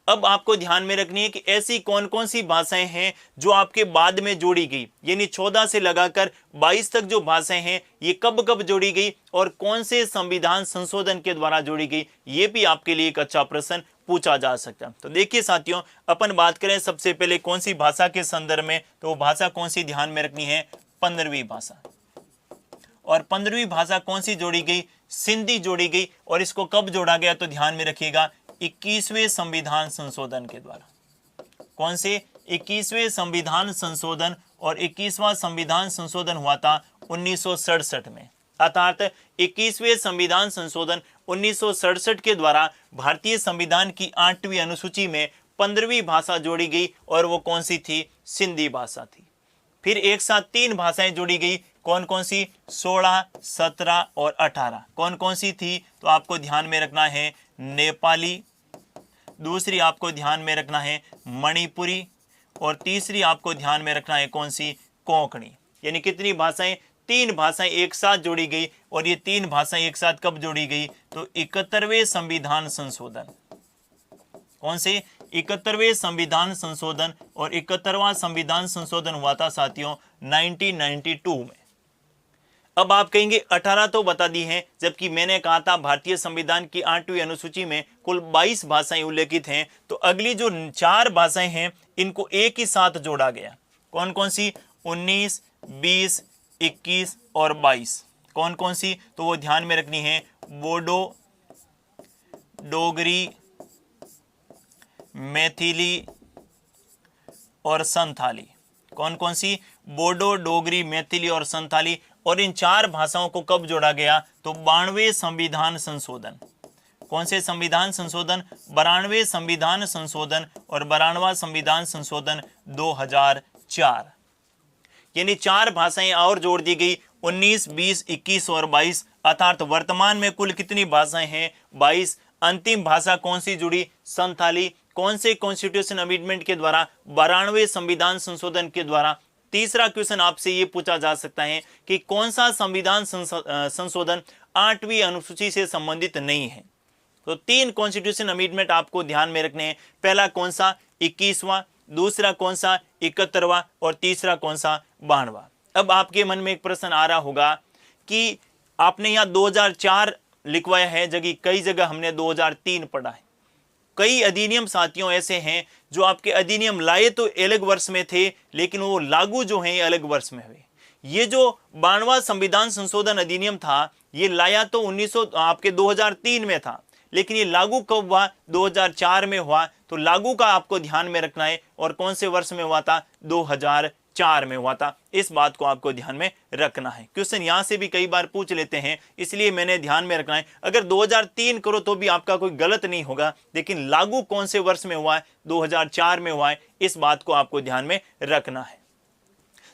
A: अब आपको ध्यान में रखनी है कि ऐसी कौन कौन सी भाषाएं हैं जो आपके बाद में जोड़ी गई, यानी 14 से लगाकर 22 तक जो भाषाएं हैं ये कब कब जोड़ी गई और कौन से संविधान संशोधन के द्वारा जोड़ी गई, ये भी आपके लिए एक अच्छा प्रश्न पूछा जा सकता है। तो देखिए साथियों, अपन बात करें सबसे पहले कौन सी भाषा के संदर्भ में, तो वो भाषा कौन सी ध्यान में रखनी है, 15वीं भाषा। और 15वीं भाषा कौन सी जोड़ी गई, सिंधी जोड़ी गई। और इसको कब जोड़ा गया, तो ध्यान में रखिएगा 21वें संविधान संशोधन के द्वारा। कौन से, 21वें संविधान संशोधन। और 21वां संविधान संशोधन हुआ था 1967 में। अर्थात 21वें संविधान संशोधन 1967 के द्वारा भारतीय संविधान की 8वीं अनुसूची में 15वीं भाषा जोड़ी गई और वो कौन सी थी, सिंधी भाषा थी। फिर एक साथ 3 भाषाएं जोड़ी गई, कौन कौन सी, 16, 17 और 18। कौन कौन सी थी, तो आपको ध्यान में रखना है नेपाली, दूसरी आपको ध्यान में रखना है मणिपुरी, और तीसरी आपको ध्यान में रखना है कौन सी, कोंकणी। यानी कितनी भाषाएं, 3 भाषाएं एक साथ जोड़ी गई। और ये 3 भाषाएं एक साथ कब जोड़ी गई, तो 71वें संविधान संशोधन। कौन से, 71वें संविधान संशोधन। और 71वां संविधान संशोधन हुआ था साथियों 1992 में। अब आप कहेंगे 18 तो बता दी हैं, जबकि मैंने कहा था भारतीय संविधान की 8वीं अनुसूची में कुल 22 भाषाएं उल्लेखित हैं। तो अगली जो 4 भाषाएं हैं इनको एक ही साथ जोड़ा गया। कौन कौन सी, 19, 20, 21 और 22। कौन कौन सी, तो वो ध्यान में रखनी है बोडो, डोगरी, मैथिली और संथाली। कौन कौन सी, बोडो, डोगरी, मैथिली और संथाली। और इन 4 भाषाओं को कब जोड़ा गया, तो 92वें संविधान संशोधन। कौन से संविधान संशोधन, 92वें संविधान संशोधन। और 92वां संविधान संशोधन 2004। यानी 4 भाषाएं और जोड़ दी गई, 19, 20, 21 और 22। अर्थात वर्तमान में कुल कितनी भाषाएं हैं, 22। अंतिम भाषा कौन सी जुड़ी, संथाली। कौन से कॉन्स्टिट्यूशन अमेंडमेंट के द्वारा, 92वें संविधान संशोधन के द्वारा। तीसरा क्वेश्चन आपसे ये पूछा जा सकता है कि कौन सा संविधान संशोधन 8वीं अनुसूची से संबंधित नहीं है। तो 3 कॉन्स्टिट्यूशन अमेंडमेंट आपको ध्यान में रखने हैं। पहला कौन सा, 21वां, दूसरा कौन सा, 71वां, और तीसरा कौन सा, 92वां। अब आपके मन में एक प्रश्न आ रहा होगा कि आपने यहाँ 2004 लिखवाया है, कई जगह हमने 2003 पढ़ा है। कई अधिनियम साथियों ऐसे हैं जो आपके अधिनियम लाए तो अलग वर्ष में थे, लेकिन वो लागू जो हैं ये अलग वर्ष में हुए। ये जो 92वां संविधान संशोधन अधिनियम था ये लाया तो 2003 में था, लेकिन ये लागू कब हुआ, 2004 में हुआ। तो लागू का आपको ध्यान में रखना है। और कौन से वर्ष में हुआ था, 2004 में हुआ था। इस बात को आपको ध्यान में रखना है। क्वेश्चन यहां से भी कई बार पूछ लेते हैं, इसलिए मैंने ध्यान में रखना है। अगर 2003 करो तो भी आपका कोई गलत नहीं होगा, लेकिन लागू कौन से वर्ष में हुआ है, 2004 में हुआ है। इस बात को आपको ध्यान में रखना है।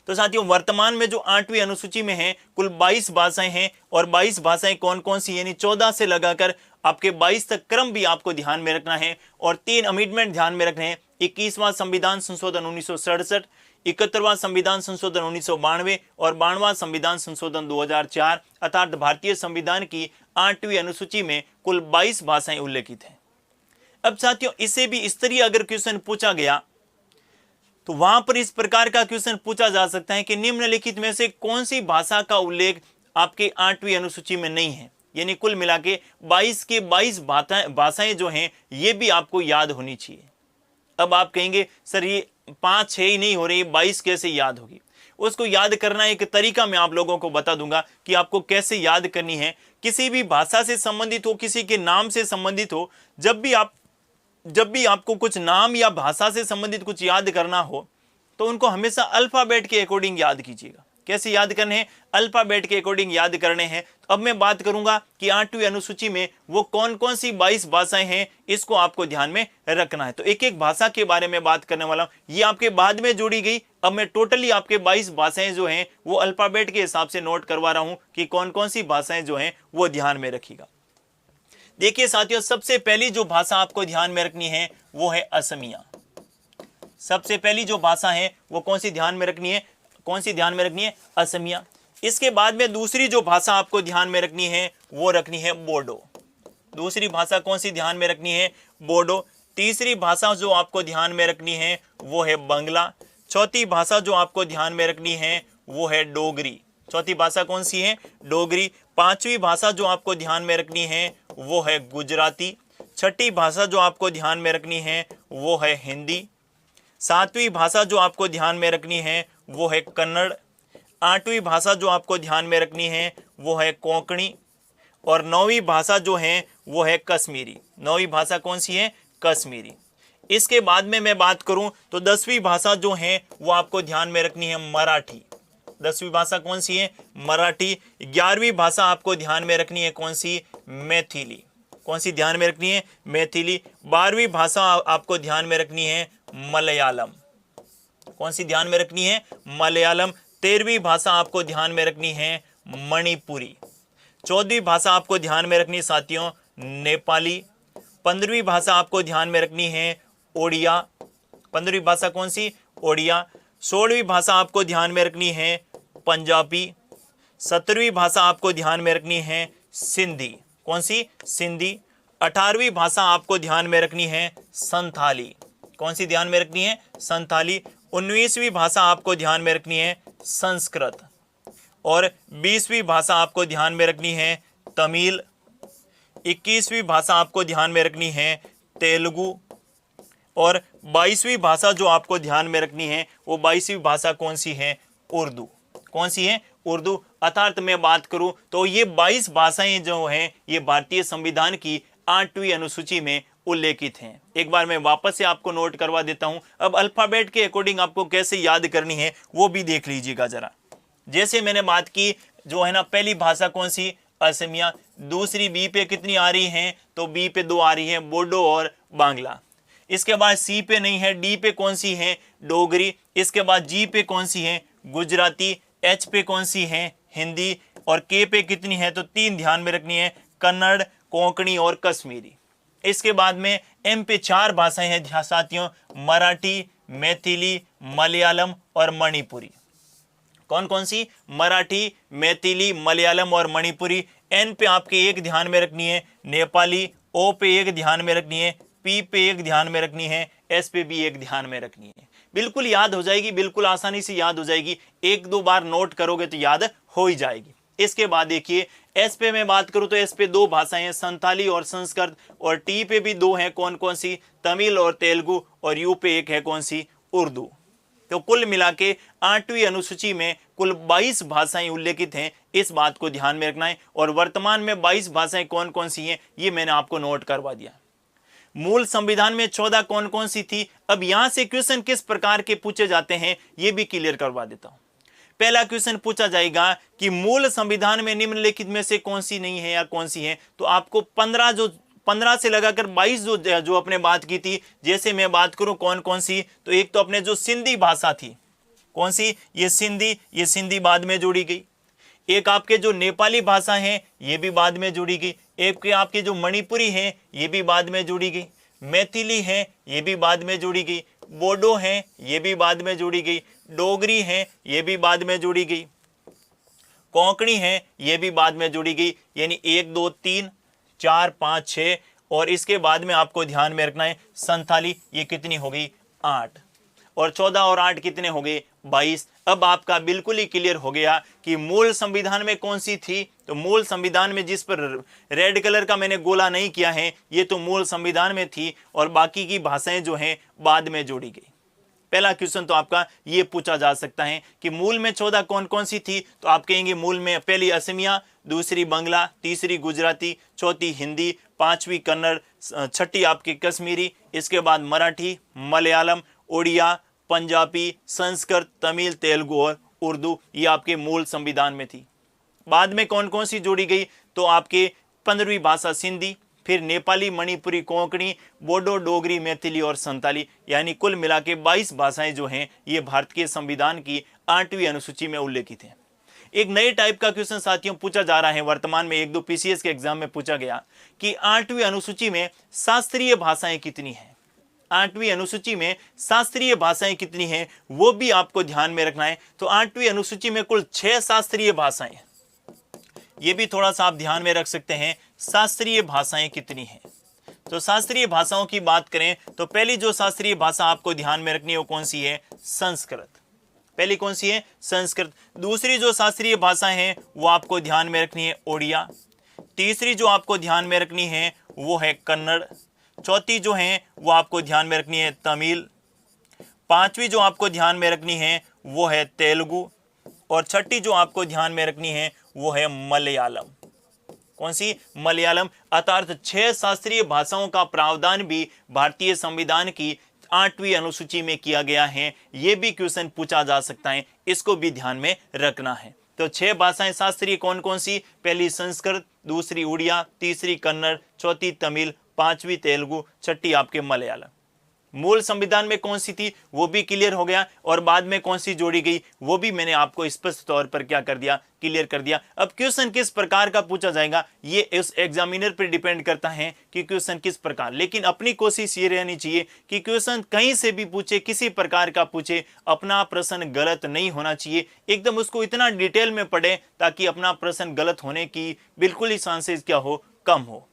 A: तो साथियों, वर्तमान में जो 8वीं अनुसूची में है कुल 22 भाषाएं हैं। और 22 भाषाएं कौन कौन सी, यानी 14 से लगाकर आपके 22 तक क्रम भी आपको ध्यान में रखना है और 3 अमेंडमेंट ध्यान में रखने हैं। 21वां संविधान संशोधन 1967, 71वां संविधान संशोधन 1992 और 92वां संविधान संशोधन 2004, अर्थात भारतीय संविधान की 8वीं अनुसूची में कुल 22 भाषाएं उल्लेखित हैं। अब साथियों, इससे भी स्तरीय अगर क्वेश्चन पूछा गया तो वहां पर इस प्रकार का क्वेश्चन पूछा जा सकता है कि निम्नलिखित में से कौन सी भाषा का उल्लेख आपके 8वीं अनुसूची में नहीं है। यानी कुल मिला के 22 के 22 भाषाएं जो हैं ये भी आपको याद होनी चाहिए। अब आप कहेंगे सर ये 5-6 ही नहीं हो रही, 22 कैसे याद होगी? उसको याद करना एक तरीका मैं आप लोगों को बता दूंगा कि आपको कैसे याद करनी है। किसी भी भाषा से संबंधित हो, किसी के नाम से संबंधित हो, जब भी आपको कुछ नाम या भाषा से संबंधित कुछ याद करना हो तो उनको हमेशा अल्फाबेट के अकॉर्डिंग याद कीजिएगा। कैसे याद करने हैं? अल्फाबेट के अकॉर्डिंग याद करने हैं। तो अब मैं बात करूंगा कि 8वीं अनुसूची में वो कौन कौन सी 22 भाषाएं हैं, इसको आपको ध्यान में रखना है। तो एक एक भाषा के बारे में बात करने वाला हूं। ये आपके बाद में जोड़ी गई। अब मैं टोटली आपके 22 भाषाएं जो हैं वो अल्फाबेट के हिसाब से नोट करवा रहा हूं कि कौन कौन सी भाषाएं जो हैं वो ध्यान में रखिएगा। देखिए साथियों, सबसे पहली जो भाषा आपको ध्यान में रखनी है वो है असमिया। सबसे पहली जो भाषा है वो कौन सी ध्यान में रखनी है? कौन सी ध्यान में रखनी है? असमिया। इसके बाद में दूसरी जो भाषा आपको ध्यान में रखनी है वो रखनी है बोडो। दूसरी भाषा कौन सी ध्यान में रखनी है? बोडो। तीसरी भाषा जो आपको ध्यान में रखनी है वो है बंगला। चौथी भाषा जो आपको ध्यान में रखनी है वो है डोगरी। चौथी भाषा कौन सी है? डोगरी। पांचवी भाषा जो आपको ध्यान में रखनी है वो है गुजराती। छठी भाषा जो आपको ध्यान में रखनी है वो है हिंदी। सातवीं भाषा जो आपको ध्यान में रखनी है वो है कन्नड़। आठवीं भाषा जो आपको ध्यान में रखनी है वो है कोंकणी। और 9वीं भाषा जो है वो है कश्मीरी। 9वीं भाषा कौन सी है? कश्मीरी। इसके बाद में मैं बात करूं तो 10वीं भाषा जो है वो आपको ध्यान में रखनी है मराठी। 10वीं भाषा कौन सी है? मराठी। 11वीं भाषा आपको ध्यान में रखनी है कौन सी? मैथिली। कौन सी ध्यान में रखनी है? मैथिली। 12वीं भाषा आपको ध्यान में रखनी है मलयालम। कौन सी ध्यान में रखनी है? मलयालम। 13वीं भाषा आपको ध्यान में रखनी है मणिपुरी। 14वीं भाषा आपको ध्यान में रखनी है साथियों नेपाली। 15वीं भाषा आपको ध्यान में रखनी है ओडिया। 15वीं भाषा कौन सी? ओडिया। 16वीं भाषा आपको ध्यान में रखनी है पंजाबी। 17वीं भाषा आपको ध्यान में रखनी है सिंधी। कौन सी? सिंधी। 18वीं भाषा आपको ध्यान में रखनी है संथाली। कौन सी ध्यान में रखनी है? संथाली। 19वीं भाषा आपको ध्यान में रखनी है संस्कृत। और 20वीं भाषा आपको ध्यान में रखनी है तमिल। 21वीं भाषा आपको ध्यान में रखनी है तेलुगु। और 22वीं भाषा जो आपको ध्यान में रखनी है वो 22वीं भाषा कौन सी है? उर्दू। कौन सी है? उर्दू। अर्थात मैं बात करूं तो ये 22 भाषाएं जो हैं ये भारतीय संविधान की 8वीं अनुसूची में उल्लेखित हैं। एक बार मैं वापस से आपको नोट करवा देता हूं। अब अल्फाबेट के अकॉर्डिंग आपको कैसे याद करनी है वो भी देख लीजिएगा जरा। जैसे मैंने बात की जो है ना, पहली भाषा कौन सी? असमिया। दूसरी बी पे कितनी आ रही हैं? तो बी पे 2 आ रही है, बोडो और बांग्ला। इसके बाद सी पे नहीं है, डी पे कौन सी है? डोगरी। इसके बाद जी पे कौन सी है? गुजराती। एच पे कौन सी है? हिंदी। और के पे कितनी है? तो 3 ध्यान में रखनी है, कन्नड़, कोंकणी और कश्मीरी। इसके बाद में एम पे 4 भाषाएं हैं साथियों, मराठी, मैथिली, मलयालम और मणिपुरी। कौन कौन सी? मराठी, मैथिली, मलयालम और मणिपुरी। एन पे आपके 1 ध्यान में रखनी है नेपाली। ओ पे 1 ध्यान में रखनी है। पी पे 1 ध्यान में रखनी है। एस पे भी 1 ध्यान में रखनी है। बिल्कुल याद हो जाएगी, बिल्कुल आसानी से याद हो जाएगी। 1-2 बार नोट करोगे तो याद हो ही जाएगी। इसके बाद देखिए एस पे मैं बात करूं तो एस पे 2 भाषाएं हैं, संथाली और संस्कृत। और टी पे भी 2 हैं, कौन कौन सी? तमिल और तेलुगु। और यू पे 1 है, कौन सी? उर्दू। तो कुल मिला के 8वीं अनुसूची में कुल 22 भाषाएं उल्लेखित हैं। इस बात को ध्यान में रखना है। और वर्तमान में 22 भाषाएं कौन कौन सी हैं ये मैंने आपको नोट करवा दिया। मूल संविधान में 14 कौन कौन सी थी? अब यहां से क्वेश्चन किस प्रकार के पूछे जाते हैं ये भी क्लियर करवा देता हूं। पहला क्वेश्चन पूछा जाएगा कि मूल संविधान में निम्नलिखित में से कौन सी नहीं है या कौन सी है? तो आपको 15 से लगाकर 22 जो अपने बात की थी, जैसे मैं बात करूं कौन कौन सी, तो एक तो अपने जो सिंधी भाषा थी, कौन सी? ये सिंधी बाद में जोड़ी गई। एक आपके जो नेपाली भाषा है ये भी बाद में जोड़ी गई। एक के आपके जो मणिपुरी हैं ये भी बाद में जोड़ी गई, मैथिली है ये भी बाद में जोड़ी गई, बोडो है ये भी बाद में जोड़ी गई, डोगरी है ये भी बाद में जोड़ी गई, कोंकणी है ये भी बाद में जोड़ी गई। यानी 1 2 3 4 5 6 और इसके बाद में आपको ध्यान में रखना है संथाली, ये कितनी हो गई 8 और 14 और 8 कितने हो गए 22। अब आपका बिल्कुल ही क्लियर हो गया कि मूल संविधान में कौन सी थी। तो मूल संविधान में जिस पर रेड कलर का मैंने गोला नहीं किया है ये तो मूल संविधान में थी और बाकी की भाषाएं जो हैं बाद में जोड़ी गई। पहला क्वेश्चन तो आपका ये पूछा जा सकता है कि मूल में 14 कौन कौन सी थी। तो आप कहेंगे मूल में पहली असमिया, दूसरी बंगला, तीसरी गुजराती, चौथी हिंदी, पांचवी कन्नड़, छठी आपकी कश्मीरी, इसके बाद मराठी, मलयालम, उड़िया, पंजाबी, संस्कृत, तमिल, तेलुगु और उर्दू, ये आपके मूल संविधान में थी। बाद में कौन कौन सी जोड़ी गई तो आपके 15वीं भाषा सिंधी, फिर नेपाली, मणिपुरी, कोंकणी, बोडो, डोगरी, मैथिली और संताली, यानी कुल मिला के 22 भाषाएं जो हैं ये भारत के संविधान की 8वीं अनुसूची में उल्लेखित हैं। एक नए टाइप का क्वेश्चन साथियों पूछा जा रहा है, वर्तमान में 1-2 पीसीएस के एग्जाम में पूछा गया कि 8वीं अनुसूची में शास्त्रीय भाषाएं कितनी हैं। 8वीं अनुसूची में शास्त्रीय भाषाएं कितनी हैं वो भी आपको ध्यान में रखना है। तो 8वीं अनुसूची में कुल 6 शास्त्रीय भाषाएं, ये भी थोड़ा सा आप ध्यान में रख सकते हैं, शास्त्रीय भाषाएं कितनी हैं। तो शास्त्रीय भाषाओं की बात करें तो पहली जो शास्त्रीय भाषा आपको ध्यान में रखनी है वो कौन सी है, संस्कृत। पहली कौन सी है, संस्कृत। दूसरी जो शास्त्रीय भाषा है वो आपको ध्यान में रखनी है ओडिया। तीसरी जो आपको ध्यान में रखनी है वो है कन्नड़। चौथी जो है वो आपको ध्यान में रखनी है तमिल। पांचवी जो आपको ध्यान में रखनी है वो है तेलुगु और छठी जो आपको ध्यान में रखनी है वो है मलयालम। कौन सी, मलयालम। अर्थात 6 शास्त्रीय भाषाओं का प्रावधान भी भारतीय संविधान की 8वीं अनुसूची में किया गया है। यह भी क्वेश्चन पूछा जा सकता है, इसको भी ध्यान में रखना है। तो 6 भाषाएं शास्त्रीय कौन कौन सी, पहली संस्कृत, दूसरी उड़िया, तीसरी कन्नड़, चौथी तमिल, पांचवी तेलुगु, छठी आपके मलयालम। मूल संविधान में कौन सी थी वो भी क्लियर हो गया और बाद में कौन सी जोड़ी गई वो भी मैंने आपको स्पष्ट तौर पर क्या कर दिया, क्लियर कर दिया। अब क्वेश्चन किस प्रकार का पूछा जाएगा ये इस एग्जामिनर पर डिपेंड करता है कि क्वेश्चन किस प्रकार, लेकिन अपनी कोशिश ये रहनी चाहिए कि क्वेश्चन कहीं से भी पूछे, किसी प्रकार का पूछे, अपना प्रश्न गलत नहीं होना चाहिए। एकदम उसको इतना डिटेल में पढ़े ताकि अपना प्रश्न गलत होने की बिल्कुल ही चांसेस क्या हो, कम हो।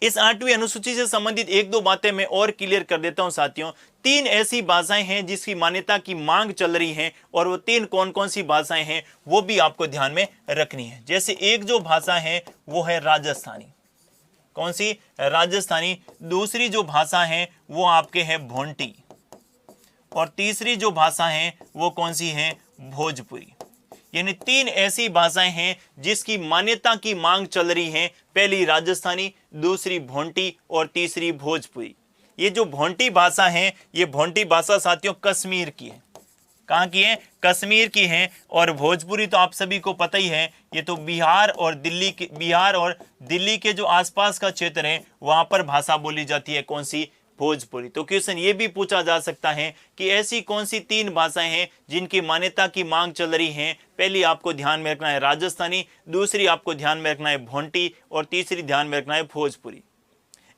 A: इस 8वीं अनुसूची से संबंधित 1-2 बातें मैं और क्लियर कर देता हूं साथियों। 3 ऐसी भाषाएं हैं जिसकी मान्यता की मांग चल रही है और वो 3 कौन कौन सी भाषाएं हैं वो भी आपको ध्यान में रखनी है। जैसे एक जो भाषा है वो है राजस्थानी। कौन सी, राजस्थानी। दूसरी जो भाषा है वो आपके है भोंटी और तीसरी जो भाषा है वो कौन सी है, भोजपुरी। यानी 3 ऐसी भाषाएं हैं जिसकी मान्यता की मांग चल रही है। पहली राजस्थानी, दूसरी भोंटी और तीसरी भोजपुरी। ये जो भोंटी भाषा है ये भोंटी भाषा साथियों कश्मीर की है। कहाँ की है, कश्मीर की है। और भोजपुरी तो आप सभी को पता ही है, ये तो बिहार और दिल्ली के जो आसपास का क्षेत्र है वहां पर भाषा बोली जाती है। कौन सी, भोजपुरी। तो क्वेश्चन ये भी पूछा जा सकता है कि ऐसी कौन सी 3 भाषाएं हैं जिनकी मान्यता की मांग चल रही है। पहली आपको ध्यान में रखना है राजस्थानी, दूसरी आपको ध्यान में रखना है भोंटी और तीसरी ध्यान में रखना है भोजपुरी।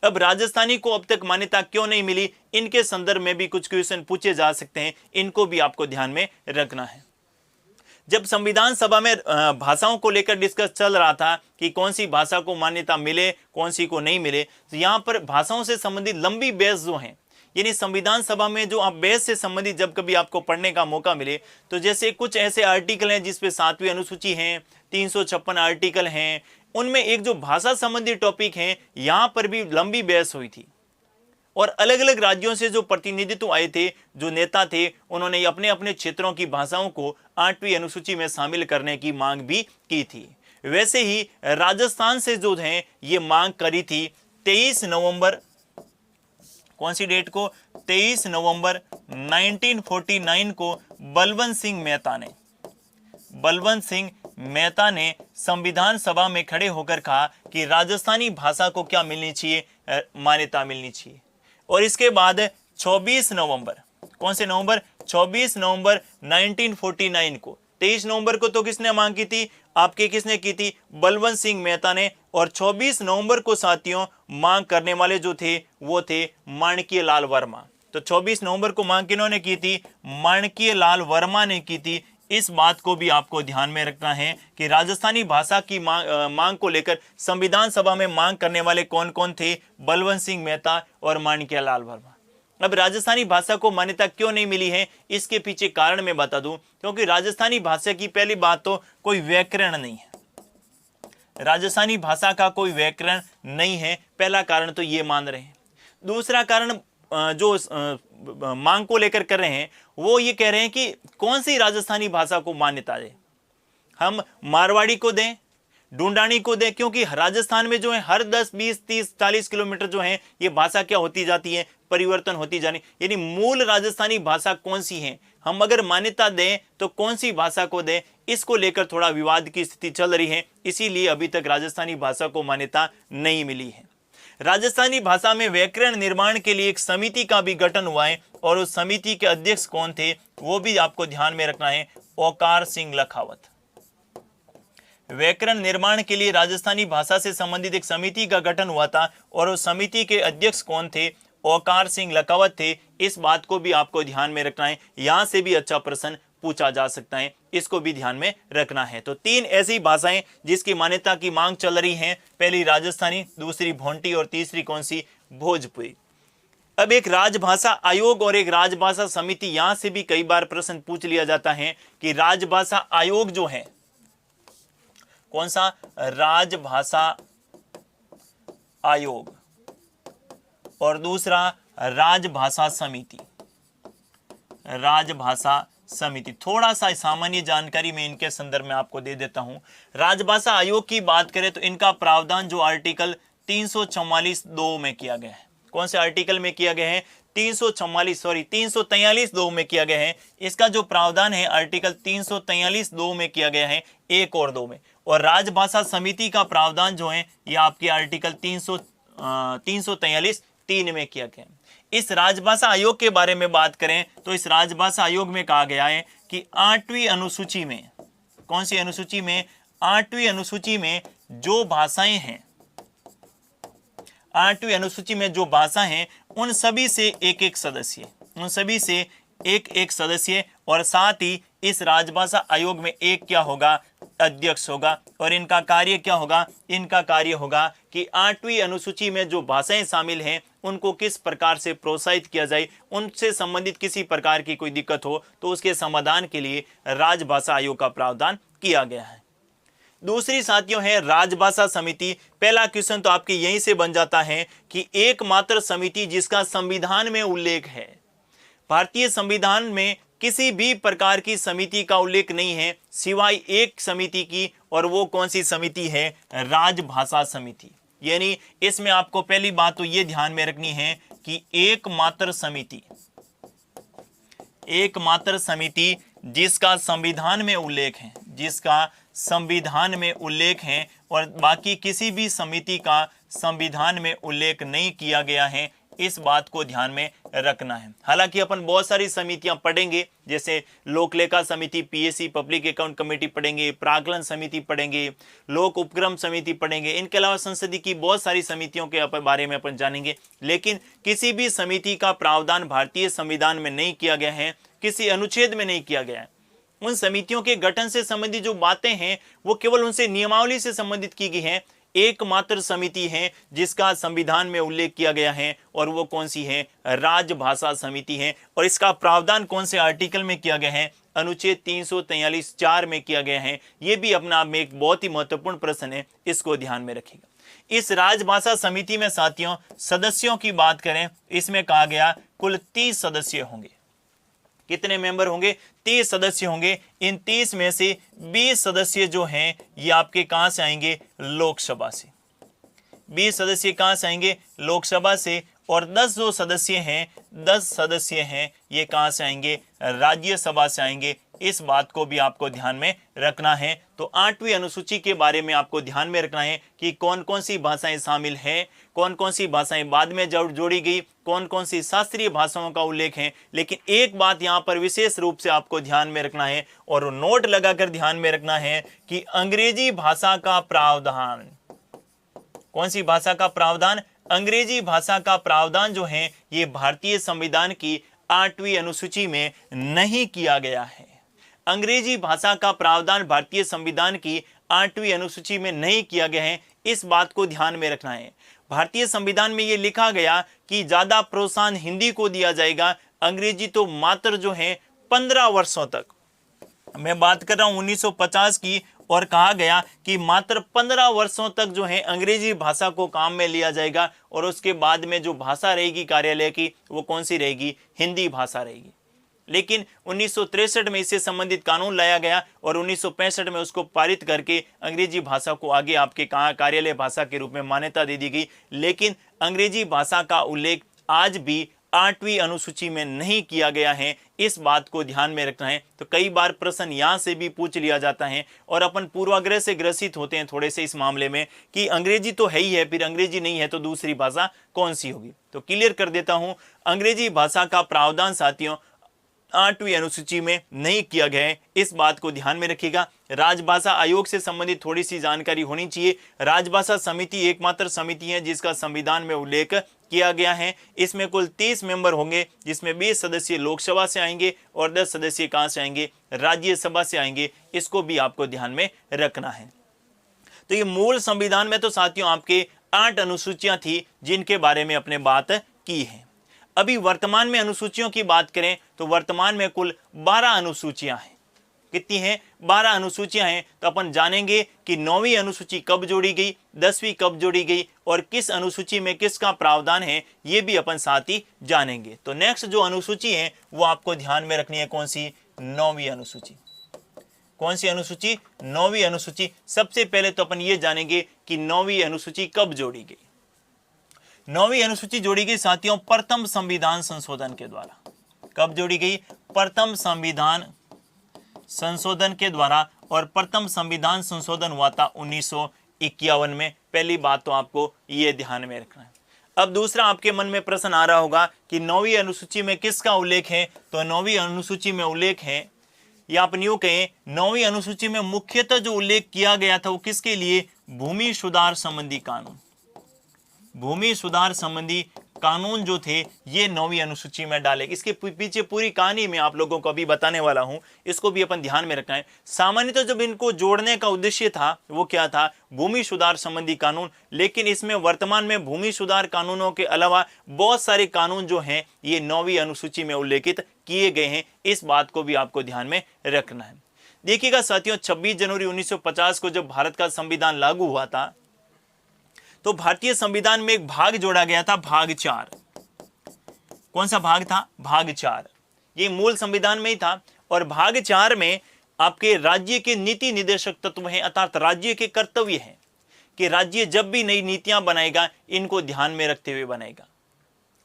A: अब राजस्थानी को अब तक मान्यता क्यों नहीं मिली, इनके संदर्भ में भी कुछ क्वेश्चन पूछे जा सकते हैं, इनको भी आपको ध्यान में रखना है। जब संविधान सभा में भाषाओं को लेकर डिस्कस चल रहा था कि कौन सी भाषा को मान्यता मिले, कौन सी को नहीं मिले, तो यहाँ पर भाषाओं से संबंधित लंबी बहस जो है, यानी संविधान सभा में जो आप बहस से संबंधित जब कभी आपको पढ़ने का मौका मिले तो जैसे कुछ ऐसे आर्टिकल हैं जिसपे 7वीं अनुसूची है, 356 आर्टिकल हैं, उनमें एक जो भाषा संबंधी टॉपिक है यहाँ पर भी लंबी बहस हुई थी और अलग अलग राज्यों से जो प्रतिनिधित्व आए थे, जो नेता थे, उन्होंने अपने अपने क्षेत्रों की भाषाओं को 8वीं अनुसूची में शामिल करने की मांग भी की थी। वैसे ही राजस्थान से जो है ये मांग करी थी 23 नवंबर, कौन सी डेट को, 23 नवंबर 1949 को बलवंत सिंह मेहता ने संविधान सभा में खड़े होकर कहा कि राजस्थानी भाषा को क्या मिलनी चाहिए, मान्यता मिलनी चाहिए। और इसके बाद 24 नवंबर, कौन से नवंबर, 24 नवंबर 1949 को, 23 नवंबर को तो किसने मांग की थी, आपके किसने की थी, बलवंत सिंह मेहता ने, और 24 नवंबर को साथियों मांग करने वाले जो थे वो थे माणिक्य लाल वर्मा। तो 24 नवंबर को मांग किन्होंने की थी? माणिक्य लाल वर्मा ने की थी। इस बात को भी आपको ध्यान में रखना है कि राजस्थानी भाषा की मांग को लेकर संविधान सभा में मांग करने वाले कौन कौन थे? बलवंत सिंह मेहता और माणिक्य लाल वर्मा। अब राजस्थानी भाषा को मान्यता क्यों नहीं मिली है, इसके पीछे कारण मैं बता दूं। क्योंकि राजस्थानी भाषा की पहली बात तो कोई व्याकरण नहीं है, राजस्थानी भाषा का कोई व्याकरण नहीं है, पहला कारण तो ये मान रहे हैं। दूसरा कारण जो मांग को लेकर कर रहे हैं वो ये कह रहे हैं कि कौन सी राजस्थानी भाषा को मान्यता दें, हम मारवाड़ी को दें, ढूंढानी को दें, क्योंकि राजस्थान में जो है हर 10, 20, 30, 40 किलोमीटर जो है ये भाषा क्या होती जाती है? परिवर्तन होती जानी। यानी मूल राजस्थानी भाषा कौन सी है, हम अगर मान्यता दें तो कौन सी भाषा को दें, इसको लेकर थोड़ा विवाद की स्थिति चल रही है। इसीलिए अभी तक राजस्थानी भाषा को मान्यता नहीं मिली है। राजस्थानी भाषा में व्याकरण निर्माण के लिए एक समिति का भी गठन हुआ है और उस समिति के अध्यक्ष कौन थे वो भी आपको ध्यान में रखना है, ओकार सिंह लखावत। व्याकरण निर्माण के लिए राजस्थानी भाषा से संबंधित एक समिति का गठन हुआ था और उस समिति के अध्यक्ष कौन थे? ओकार सिंह लखावत थे। इस बात को भी आपको ध्यान में रखना है, यहां से भी अच्छा प्रश्न पूछा जा सकता है, इसको भी ध्यान में रखना है। तो 3 ऐसी भाषाएं जिसकी मान्यता की मांग चल रही है, पहली राजस्थानी, दूसरी भोंटी और तीसरी कौन सी? भोजपुरी। अब एक राजभाषा आयोग और एक राजभाषा समिति, यहां से भी कई बार प्रश्न पूछ लिया जाता है कि राजभाषा आयोग जो है कौन सा? राजभाषा आयोग, और दूसरा राजभाषा समिति। राजभाषा समिति, थोड़ा सा सामान्य जानकारी मैं इनके संदर्भ में आपको दे देता हूं। राजभाषा आयोग की बात करें तो इनका प्रावधान जो आर्टिकल 344(2) में किया गया है। कौन से आर्टिकल में किया गया है? 343(2) में किया गया है। इसका जो प्रावधान है आर्टिकल 343(2) में किया गया है, 1 और 2 में। और राजभाषा समिति का प्रावधान जो है ये आपके आर्टिकल 343(3) में किया गया है। इस राजभाषा आयोग के बारे में बात करें तो इस राजभाषा आयोग में कहा गया है कि 8वीं अनुसूची में, कौन सी अनुसूची में? 8वीं अनुसूची में जो भाषाएं हैं, 8वीं अनुसूची में जो भाषा हैं उन सभी से एक एक सदस्य, उन सभी से एक एक सदस्य, और साथ ही इस राजभाषा आयोग में एक क्या होगा? अध्यक्ष होगा। और इनका कार्य क्या होगा? इनका कार्य होगा कि 8वीं अनुसूची में जो भाषाएं शामिल हैं उनको किस प्रकार से प्रोत्साहित किया जाए, उनसे संबंधित किसी प्रकार की कोई दिक्कत हो तो उसके समाधान के लिए राजभाषा आयोग का प्रावधान किया गया है। दूसरी साथियों है राजभाषा समिति। पहला क्वेश्चन तो आपके यहीं से बन जाता है कि एकमात्र समिति जिसका संविधान में उल्लेख है, भारतीय संविधान में किसी भी प्रकार की समिति का उल्लेख नहीं है सिवाय एक समिति की, और वो कौन सी समिति है? राजभाषा समिति। यानी इसमें आपको पहली बात तो ये ध्यान में रखनी है कि एकमात्र समिति, एकमात्र समिति जिसका संविधान में उल्लेख है, जिसका संविधान में उल्लेख है, और बाकी किसी भी समिति का संविधान में उल्लेख नहीं किया गया है, इस बात को ध्यान में रखना है। हालांकि अपन बहुत सारी समितियां पढ़ेंगे, जैसे लोक लेखा समिति, पीएससी पब्लिक अकाउंट कमेटी पढ़ेंगे, प्राकलन समिति पढ़ेंगे, लोक उपक्रम समिति पढ़ेंगे, इनके अलावा संसदीय की बहुत सारी समितियों के बारे में अपन जानेंगे। लेकिन किसी भी समिति का प्रावधान भारतीय संविधान में नहीं किया गया है, किसी अनुच्छेद में नहीं किया गया है। उन समितियों के गठन से संबंधित जो बातें हैं वो केवल उनसे नियमावली से संबंधित की गई है। एकमात्र समिति है जिसका संविधान में उल्लेख किया गया है, और वो कौन सी है? राजभाषा समिति है। और इसका प्रावधान कौन से आर्टिकल में किया गया है? अनुच्छेद 343(4) में किया गया है। ये भी अपना आप में एक बहुत ही महत्वपूर्ण प्रश्न है, इसको ध्यान में रखिएगा। इस राजभाषा समिति में साथियों सदस्यों की बात करें, इसमें कहा गया कुल 30 सदस्य होंगे। कितने मेंबर होंगे? 30 सदस्य होंगे। इन 30 में से 20 सदस्य जो हैं ये आपके कहां से आएंगे? लोकसभा से। 20 सदस्य कहां से आएंगे? लोकसभा से। और 10 जो सदस्य हैं, 10 सदस्य हैं, ये कहां से आएंगे? राज्यसभा से आएंगे। इस बात को भी आपको ध्यान में रखना है। तो 8वीं अनुसूची के बारे में आपको ध्यान में रखना है कि कौन कौन सी भाषाएं शामिल हैं, कौन कौन सी भाषाएं बाद में जोड़ी गई, कौन कौन सी शास्त्रीय भाषाओं का उल्लेख है। लेकिन एक बात यहां पर विशेष रूप से आपको ध्यान में रखना है और नोट लगाकर ध्यान में रखना है कि अंग्रेजी भाषा का प्रावधान, कौन सी भाषा का प्रावधान? अंग्रेजी भाषा का प्रावधान जो है ये भारतीय संविधान की 8वीं अनुसूची में नहीं किया गया है। अंग्रेजी भाषा का प्रावधान भारतीय संविधान की 8वीं अनुसूची में नहीं किया गया है, इस बात को ध्यान में रखना है। भारतीय संविधान में यह लिखा गया कि ज्यादा प्रोत्साहन हिंदी को दिया जाएगा, अंग्रेजी तो मात्र जो है 15 वर्षों तक। मैं बात कर रहा हूं 1950 की, और कहा गया कि मात्र 15 वर्षों तक जो है अंग्रेजी भाषा को काम में लिया जाएगा, और उसके बाद में जो भाषा रहेगी कार्यालय की वो कौन सी रहेगी? हिंदी भाषा रहेगी। लेकिन 1963 में इससे संबंधित कानून लाया गया और 1965 में उसको पारित करके अंग्रेजी भाषा को आगे आपके कार्यालय भाषा के रूप में मान्यता दे दी गई। लेकिन अंग्रेजी भाषा का उल्लेख आज भी 8वीं अनुसूची में नहीं किया गया है, इस बात को ध्यान में रखना है। तो कई बार प्रश्न यहां से भी पूछ लिया जाता है और अपन पूर्वाग्रह से ग्रसित होते हैं थोड़े से इस मामले में कि अंग्रेजी तो है ही है, फिर अंग्रेजी नहीं है तो दूसरी भाषा कौन सी होगी। तो क्लियर कर देता हूं, अंग्रेजी भाषा का प्रावधान साथियों 8वीं अनुसूची में नहीं किया गया है, इस बात को ध्यान में रखिएगा। राजभाषा आयोग से संबंधित थोड़ी सी जानकारी होनी चाहिए। राजभाषा समिति एकमात्र समिति है जिसका संविधान में उल्लेख किया गया है। इसमें कुल 30 मेंबर होंगे, जिसमें 20 सदस्य लोकसभा से आएंगे और 10 सदस्य कहां से आएंगे? राज्यसभा से आएंगे। इसको भी आपको ध्यान में रखना है। तो ये मूल संविधान में तो साथियों आपके 8 अनुसूचियां थी जिनके बारे में अपने बात की है। अभी वर्तमान में अनुसूचियों की बात करें तो वर्तमान में कुल 12 अनुसूचियां हैं। कितनी हैं? 12 अनुसूचियां हैं। तो अपन जानेंगे कि 9वीं अनुसूची कब जोड़ी गई, 10वीं कब जोड़ी गई और किस अनुसूची में किसका प्रावधान है, ये भी अपन साथ ही जानेंगे। तो नेक्स्ट जो अनुसूची है वो आपको ध्यान में रखनी है, कौन सी? 9वीं अनुसूची। कौन सी अनुसूची? 9वीं अनुसूची। सबसे पहले तो अपन ये जानेंगे कि 9वीं अनुसूची कब जोड़ी गई। 9वीं अनुसूची जोड़ी गई साथियों प्रथम संविधान संशोधन के द्वारा। कब जोड़ी गई? प्रथम संविधान संशोधन के द्वारा, और प्रथम संविधान संशोधन हुआ था 1951 में। पहली बात तो आपको ये ध्यान में रखना है। अब दूसरा आपके मन में प्रश्न आ रहा होगा कि 9वीं अनुसूची में किसका उल्लेख है? तो 9वीं अनुसूची में उल्लेख है, या अपन यूं कहें 9वीं अनुसूची में मुख्यतः जो उल्लेख किया गया था वो किसके लिए? भूमि सुधार संबंधी कानून। भूमि सुधार संबंधी कानून जो थे ये 9वीं अनुसूची में डाले। इसके पीछे पूरी कहानी मैं आप लोगों को अभी बताने वाला हूं, इसको भी अपन ध्यान में रखना है। सामान्यतः जब इनको जोड़ने का उद्देश्य था वो क्या था? भूमि सुधार संबंधी कानून। लेकिन इसमें वर्तमान में भूमि सुधार कानूनों के अलावा बहुत सारे कानून जो हैं ये 9वीं अनुसूची में उल्लेखित किए गए हैं, इस बात को भी आपको ध्यान में रखना है। देखिएगा साथियों, 26 जनवरी 1950 को जब भारत का संविधान लागू हुआ था तो भारतीय संविधान में एक भाग जोड़ा गया था, भाग 4। कौन सा भाग था? भाग 4। ये मूल संविधान में ही था। और भाग 4 में आपके राज्य के नीति निर्देशक तत्व हैं, अर्थात राज्य के कर्तव्य हैं कि राज्य जब भी नई नीतियां बनाएगा इनको ध्यान में रखते हुए बनाएगा।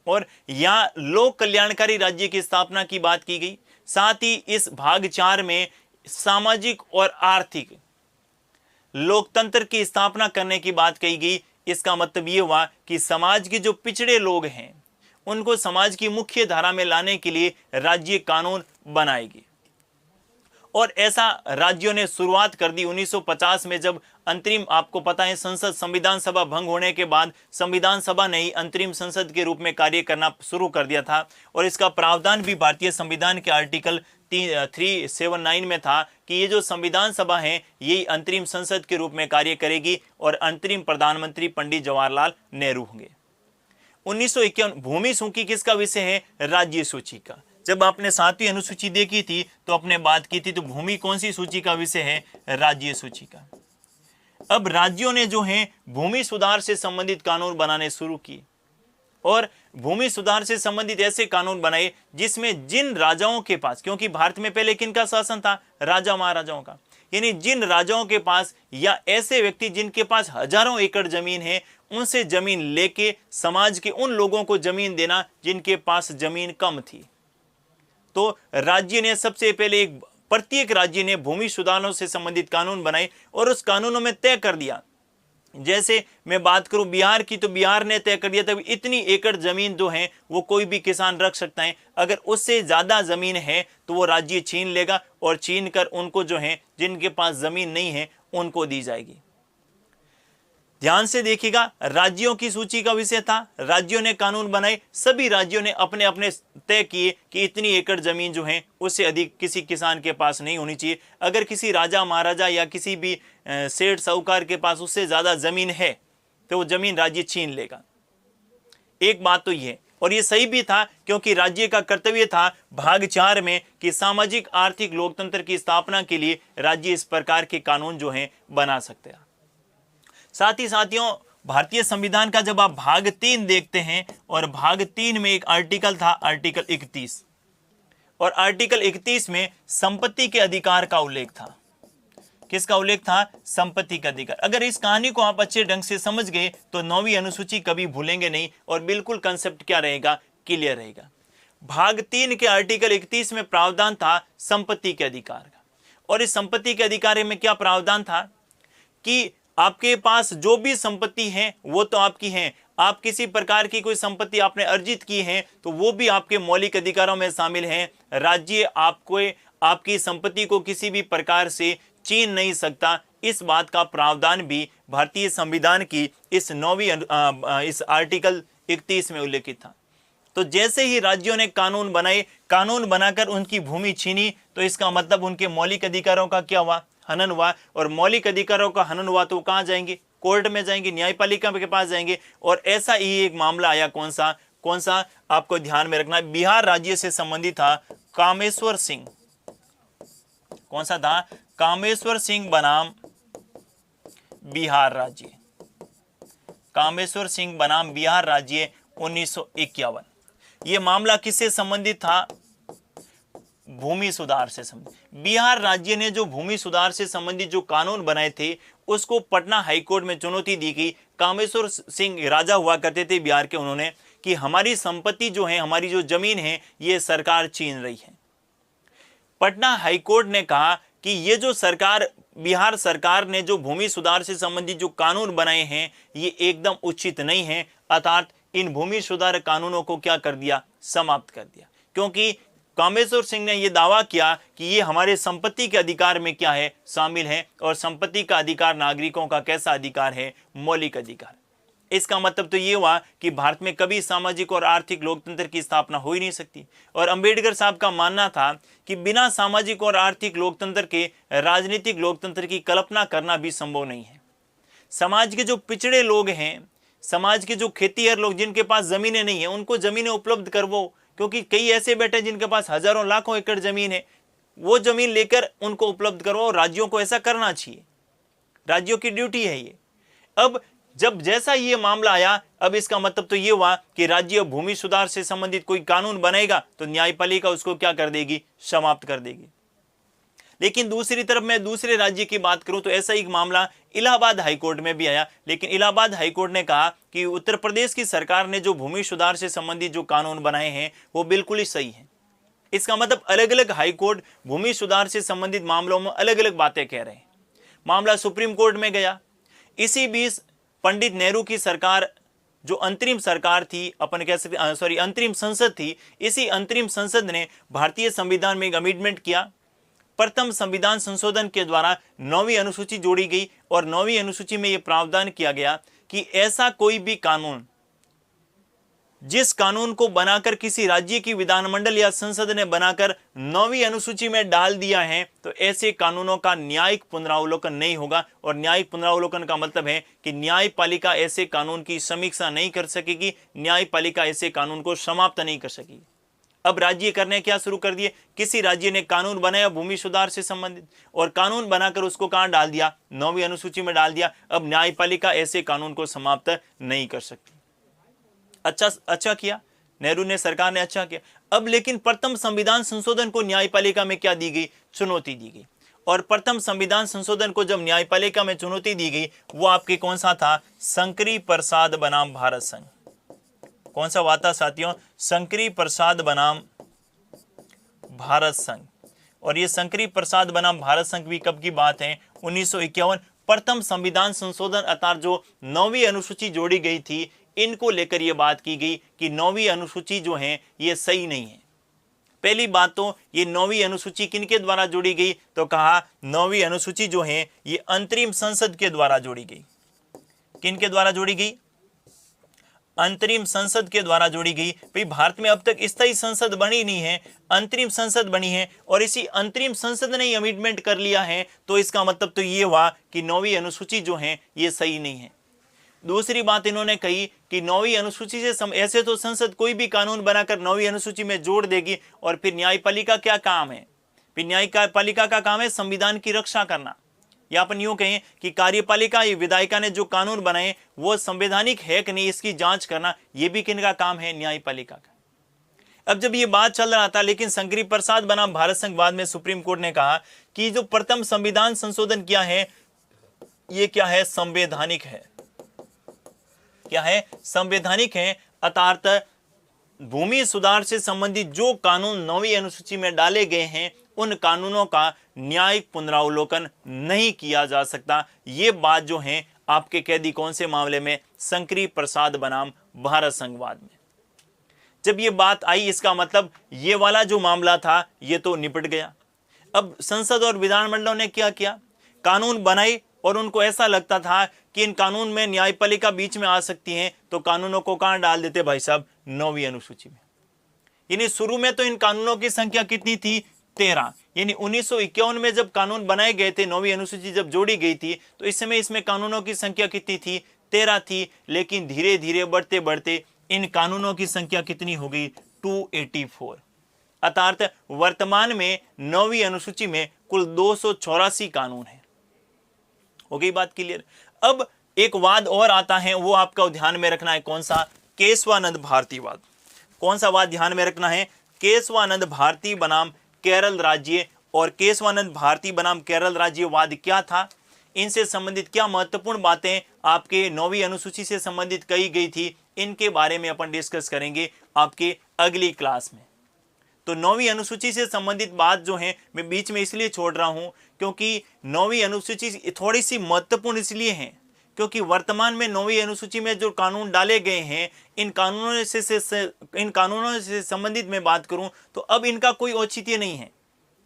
A: और यहां लोक कल्याणकारी राज्य की स्थापना की बात की गई। साथ ही इस भाग 4 में सामाजिक और आर्थिक लोकतंत्र की स्थापना करने की बात कही गई। इसका मतलब यह हुआ कि समाज के जो पिछड़े लोग हैं उनको समाज की मुख्य धारा में लाने के लिए राज्य कानून बनाएगी। और ऐसा राज्यों ने शुरुआत कर दी 1950 में, जब अंतरिम, आपको पता है संसद संविधान सभा भंग होने के बाद संविधान सभा ने ही अंतरिम संसद के रूप में कार्य करना शुरू कर दिया था। और इसका प्रावधान भी भारतीय संविधान के आर्टिकल 379 में था कि ये जो संविधान सभा है यही अंतरिम संसद के रूप में कार्य करेगी और अंतरिम प्रधानमंत्री पंडित जवाहरलाल नेहरू होंगे। 1951 भूमि सूची किसका विषय है? राज्य सूची का। जब आपने 7वीं अनुसूची देखी थी तो आपने बात की थी, तो भूमि कौन सी सूची का विषय है? राज्य सूची का। अब राज्यों ने जो है भूमि सुधार से संबंधित कानून बनाने शुरू किए और भूमि सुधार से संबंधित ऐसे कानून बनाए जिसमें जिन राजाओं के पास, क्योंकि भारत में पहले किनका शासन था? राजा महाराजाओं का। यानी जिन राजाओं के पास या ऐसे व्यक्ति जिनके पास हजारों एकड़ जमीन है उनसे जमीन लेके समाज के उन लोगों को जमीन देना जिनके पास जमीन कम थी। तो राज्य ने सबसे पहले प्रत्येक राज्य ने भूमि सुधारों से संबंधित कानून बनाए और उस कानूनों में तय कर दिया। जैसे मैं बात करूं बिहार की, तो बिहार ने तय कर दिया तब इतनी एकड़ जमीन जो है वो कोई भी किसान रख सकता है। अगर उससे ज्यादा जमीन है तो वो राज्य छीन लेगा और छीन कर उनको जो है जिनके पास जमीन नहीं है उनको दी जाएगी। ध्यान से देखिएगा, राज्यों की सूची का विषय था, राज्यों ने कानून बनाए, सभी राज्यों ने अपने अपने तय किए कि इतनी एकड़ जमीन जो है उससे अधिक किसी किसान के पास नहीं होनी चाहिए। अगर किसी राजा महाराजा या किसी भी सेठ साहूकार के पास उससे ज्यादा जमीन है तो वो जमीन राज्य छीन लेगा। एक बात तो ये, और ये सही भी था, क्योंकि राज्य का कर्तव्य था भाग 4 में कि सामाजिक आर्थिक लोकतंत्र की स्थापना के लिए राज्य इस प्रकार के कानून जो हैं बना सकते हैं। साथ ही साथियों, भारतीय संविधान का जब आप भाग 3 देखते हैं, और भाग 3 में एक आर्टिकल था, आर्टिकल 31, और आर्टिकल 31 में संपत्ति के अधिकार का उल्लेख था। किसका उल्लेख था? संपत्ति का अधिकार। अगर इस कहानी को आप अच्छे ढंग से समझ गए तो 9वीं अनुसूची कभी भूलेंगे नहीं, और बिल्कुल कंसेप्ट क्या रहेगा? क्लियर रहेगा। भाग 3 के आर्टिकल 31 में प्रावधान था संपत्ति के अधिकार का, और इस संपत्ति के अधिकार में क्या प्रावधान था कि आपके पास जो भी संपत्ति है वो तो आपकी है, आप किसी प्रकार की कोई संपत्ति आपने अर्जित की है तो वो भी आपके मौलिक अधिकारों में शामिल है। राज्य आपको आपकी संपत्ति को किसी भी प्रकार से छीन नहीं सकता। इस बात का प्रावधान भी भारतीय संविधान की इस 9वीं इस आर्टिकल 31 में उल्लेखित था। तो जैसे ही राज्यों ने कानून बनाए, कानून बनाकर उनकी भूमि छीनी, तो इसका मतलब उनके मौलिक अधिकारों का क्या हुआ? हनन हुआ। और मौलिक अधिकारों का हनन हुआ तो कहां जाएंगे? कोर्ट में जाएंगे, न्यायपालिका के पास जाएंगे। और ऐसा ही एक मामला आया, कौन सा आपको ध्यान में रखना है, बिहार राज्य से संबंधित था कामेश्वर सिंह। कौन सा था? कामेश्वर सिंह बनाम बिहार राज्य। कामेश्वर सिंह बनाम बिहार राज्य 1951। यह मामला किससे संबंधित था? भूमि सुधार से संबंधित। बिहार राज्य ने जो भूमि सुधार से संबंधित जो कानून बनाए थे उसको पटना हाईकोर्ट में चुनौती दी गई। कामेश्वर सिंह राजा हुआ करते थे बिहार के, उन्होंने कि हमारी संपत्ति जो है, हमारी जो जमीन है, ये सरकार छीन रही है। पटना हाईकोर्ट ने कहा कि ये जो सरकार, बिहार सरकार ने जो भूमि सुधार से संबंधित जो कानून बनाए हैं ये एकदम उचित नहीं है। अर्थात इन भूमि सुधार कानूनों को क्या कर दिया? समाप्त कर दिया। क्योंकि कामेश्वर सिंह ने यह दावा किया कि ये हमारे संपत्ति के अधिकार में क्या है? शामिल है। और संपत्ति का अधिकार नागरिकों का कैसा अधिकार है? मौलिक अधिकार। इसका मतलब तो ये हुआ कि भारत में कभी सामाजिक और आर्थिक लोकतंत्र की स्थापना हो ही नहीं सकती। और अंबेडकर साहब का मानना था कि बिना सामाजिक और आर्थिक लोकतंत्र के राजनीतिक लोकतंत्र की कल्पना करना भी संभव नहीं है। समाज के जो पिछड़े लोग हैं, समाज के जो खेतीहर लोग जिनके पास जमीनें नहीं है, उनको जमीनें उपलब्ध करवाओ, क्योंकि कई ऐसे बैठे जिनके पास हजारों लाखों एकड़ जमीन है, वो जमीन लेकर उनको उपलब्ध करवाओ। राज्यों को ऐसा करना चाहिए, राज्यों की ड्यूटी है ये। अब जब जैसा ये मामला आया, अब इसका मतलब तो ये हुआ कि राज्य भूमि सुधार से संबंधित कोई कानून बनाएगा तो न्यायपालिका उसको क्या कर देगी? समाप्त कर देगी। लेकिन दूसरी तरफ मैं दूसरे राज्य की बात करूं तो ऐसा एक मामला इलाहाबाद हाईकोर्ट में भी आया। लेकिन इलाहाबाद हाईकोर्ट ने कहा कि उत्तर प्रदेश की सरकार ने जो भूमि सुधार से संबंधित जो कानून बनाए हैं वो बिल्कुल ही सही है। इसका मतलब अलग अलग हाईकोर्ट भूमि सुधार से संबंधित मामलों में अलग अलग बातें कह रहे हैं। मामला सुप्रीम कोर्ट में गया। इसी बीच पंडित नेहरू की सरकार, जो अंतरिम सरकार थी, अपन कह सकते अंतरिम संसद थी, इसी अंतरिम संसद ने भारतीय संविधान में एक अमेंडमेंट किया। प्रथम संविधान संशोधन के द्वारा 9वीं अनुसूची जोड़ी गई, और 9वीं अनुसूची में यह प्रावधान किया गया कि ऐसा कोई भी कानून, जिस कानून को बनाकर किसी राज्य की विधानमंडल या संसद ने बनाकर 9वीं अनुसूची में डाल दिया है, तो ऐसे कानूनों का न्यायिक पुनरावलोकन नहीं होगा। और न्यायिक पुनरावलोकन का मतलब है कि न्यायपालिका ऐसे कानून की समीक्षा नहीं कर सकेगी, न्यायपालिका ऐसे कानून को समाप्त नहीं कर सकेगी। अब राज्य करने क्या शुरू कर दिए? किसी राज्य ने कानून बनाया भूमि सुधार से संबंधित, और कानून बनाकर उसको कहां डाल दिया? 9वीं अनुसूची में डाल दिया। अब न्यायपालिका ऐसे कानून को समाप्त नहीं कर सकती। अच्छा किया नेहरू ने, सरकार ने अच्छा किया। अब लेकिन प्रथम संविधान संशोधन को न्यायपालिका में क्या दी गई? चुनौती दी गई। और प्रथम संविधान संशोधन को जब न्यायपालिका में चुनौती दी गई, वो आपके कौन सा था? शंकरी प्रसाद बनाम भारत संघ। कौन सा हुआ था साथियों? शंकरी प्रसाद बनाम भारत संघ। और ये शंकरी प्रसाद बनाम भारत संघ भी कब की बात है? 1951। प्रथम संविधान संशोधन अर्थात जो 9वीं अनुसूची जोड़ी गई थी, इनको लेकर यह बात की गई कि 9वीं अनुसूची जो है ये सही नहीं है। पहली बात तो ये 9वीं अनुसूची किनके द्वारा जोड़ी गई? तो कहा 9वीं अनुसूची जो है ये अंतरिम संसद के द्वारा जोड़ी गई। किनके द्वारा जोड़ी गई? अंतरिम संसद के द्वारा जोड़ी गई। भाई भारत में अब तक स्थायी संसद बनी नहीं है, अंतरिम संसद बनी है, और इसी अंतरिम संसद ने अमेंडमेंट कर लिया है, तो इसका मतलब तो ये हुआ कि 9वीं अनुसूची जो है ये सही नहीं है। दूसरी बात इन्होंने कही कि 9वीं अनुसूची से ऐसे तो संसद कोई भी कानून बनाकर 9वीं अनुसूची में जोड़ देगी, और फिर न्यायपालिका क्या काम है? फिर न्यायपालिका का काम है संविधान की रक्षा करना, या अपन यूं कहें कि कार्यपालिका विधायिका ने जो कानून बनाए वो संवैधानिक है कि नहीं इसकी जांच करना, ये भी किनका काम है? न्यायपालिका का। अब जब ये बात चल रहा था, लेकिन शंकरी प्रसाद बनाम भारत संघवाद में सुप्रीम कोर्ट ने कहा कि जो प्रथम संविधान संशोधन किया है ये क्या है? संवैधानिक है। क्या है? संवैधानिक है। अर्थात भूमि सुधार से संबंधित जो कानून 9वीं अनुसूची में डाले गए हैं उन कानूनों का न्यायिक पुनरावलोकन नहीं किया जा सकता। ये बात जो है आपके कैदी कौन से मामले में? शंकरी प्रसाद बनाम भारत संघवाद में। जब ये बात आई, इसका मतलब ये वाला जो मामला था ये तो निपट गया। अब संसद और विधानमंडलों ने क्या किया? कानून बनाए, और उनको ऐसा लगता था कि इन कानून में न्यायपालिका बीच में आ सकती है, तो कानूनों को कहां डाल देते भाई साहब? 9वीं अनुसूची में। यानी शुरू में तो इन कानूनों की संख्या कितनी थी? 13। यानी 1951 में जब कानून बनाए गए थे, 9वीं अनुसूची जब जोड़ी गई थी, तो इस समय इसमें कानूनों की संख्या कितनी थी? 13 थी। लेकिन धीरे धीरे बढ़ते बढ़ते इन कानूनों की संख्या कितनी हो गई? 284। अर्थात वर्तमान में 9वीं अनुसूची में कुल 284 कानून है। हो गई बात क्लियर? अब एक वाद और आता है, वो आपका ध्यान में रखना है। कौन सा? केशवानंद भारतीवाद। कौन सा वाद ध्यान में रखना है? केशवानंद भारती बनाम केरल राज्य। और केशवानंद भारती बनाम केरल राज्य वाद क्या था? इनसे संबंधित क्या महत्वपूर्ण बातें आपके 9वीं अनुसूची से संबंधित कही गई थी, इनके बारे में अपन डिस्कस करेंगे आपके अगली क्लास में। तो 9वीं अनुसूची से संबंधित बात जो है मैं बीच में इसलिए छोड़ रहा हूं क्योंकि 9वीं अनुसूची थोड़ी सी महत्वपूर्ण इसलिए है क्योंकि वर्तमान में 9वीं अनुसूची में जो कानून डाले गए हैं, इन कानूनों से संबंधित मैं बात करूं तो अब इनका कोई औचित्य नहीं है।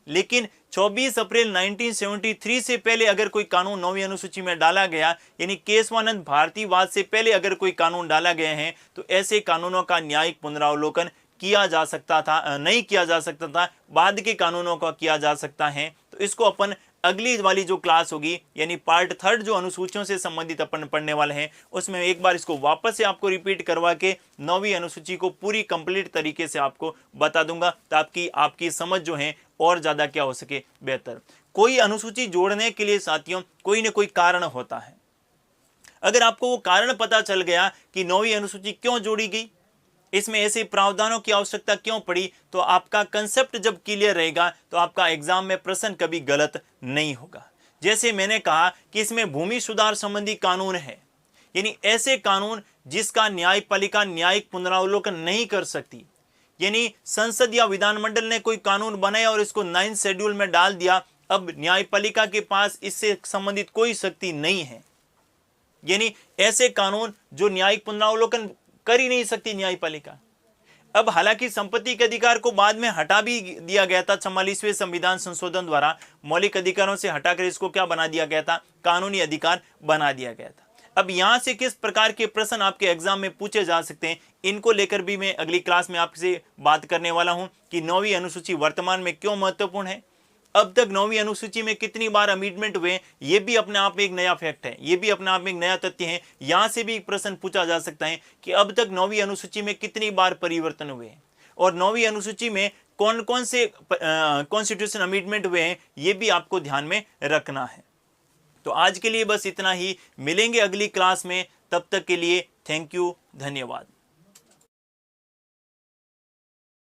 A: लेकिन 24 अप्रैल 1973 से पहले अगर कोई कानून 9वीं अनुसूची में डाला गया, यानी केशवानंद भारतीवाद से पहले अगर कोई कानून डाला गया है, तो ऐसे कानूनों का न्यायिक पुनरावलोकन किया जा सकता था, नहीं किया जा सकता था, बाद के कानूनों का किया जा सकता है। तो इसको अपन अगली वाली जो क्लास होगी, यानी पार्ट 3 जो अनुसूचियों से संबंधित अपन पढ़ने वाले हैं, उसमें एक बार इसको वापस से आपको रिपीट करवा के 9वीं अनुसूची को पूरी कंप्लीट तरीके से आपको बता दूंगा, ताकि आपकी समझ जो है और ज्यादा क्या हो सके, बेहतर। कोई अनुसूची जोड़ने के लिए साथियों कोई ना कोई कारण होता है। अगर आपको वो कारण पता चल गया कि 9वीं अनुसूची क्यों जोड़ी गई, इसमें ऐसे प्रावधानों की आवश्यकता क्यों पड़ी, तो आपका कंसेप्ट जब क्लियर रहेगा तो आपका एग्जाम में प्रश्न कभी गलत नहीं होगा। जैसे मैंने कहा कि इसमें भूमि सुधार संबंधी कानून है, यानी ऐसे कानून जिसका न्यायपालिका न्यायिक पुनरावलोकन नहीं कर सकती, यानी संसद या विधानमंडल ने कोई कानून बनाया और इसको 9th शेड्यूल में डाल दिया, अब न्यायपालिका के पास इससे संबंधित कोई शक्ति नहीं है। यानी ऐसे कानून जो न्यायिक पुनरावलोकन कर ही नहीं सकती न्यायपालिका। अब हालांकि संपत्ति के अधिकार को बाद में हटा भी दिया गया था, 44वें संविधान संशोधन द्वारा मौलिक अधिकारों से हटाकर इसको क्या बना दिया गया था, कानूनी अधिकार बना दिया गया था। अब यहां से किस प्रकार के प्रश्न आपके एग्जाम में पूछे जा सकते हैं, इनको लेकर भी मैं अगली क्लास में आपसे बात करने वाला हूं कि 9वीं अनुसूची वर्तमान में क्यों महत्वपूर्ण है, अब तक 9वीं अनुसूची में कितनी बार अमेंडमेंट हुए, ये भी अपने आप में एक नया फैक्ट है, ये भी अपने आप में एक नया तथ्य है। यहां से भी एक प्रश्न पूछा जा सकता है कि अब तक 9वीं अनुसूची में कितनी बार परिवर्तन हुए हैं और 9वीं अनुसूची में कौन कौन से कॉन्स्टिट्यूशन अमेंडमेंट हुए हैं, ये भी आपको ध्यान में रखना है। तो आज के लिए बस इतना ही, मिलेंगे अगली क्लास में, तब तक के लिए थैंक यू, धन्यवाद।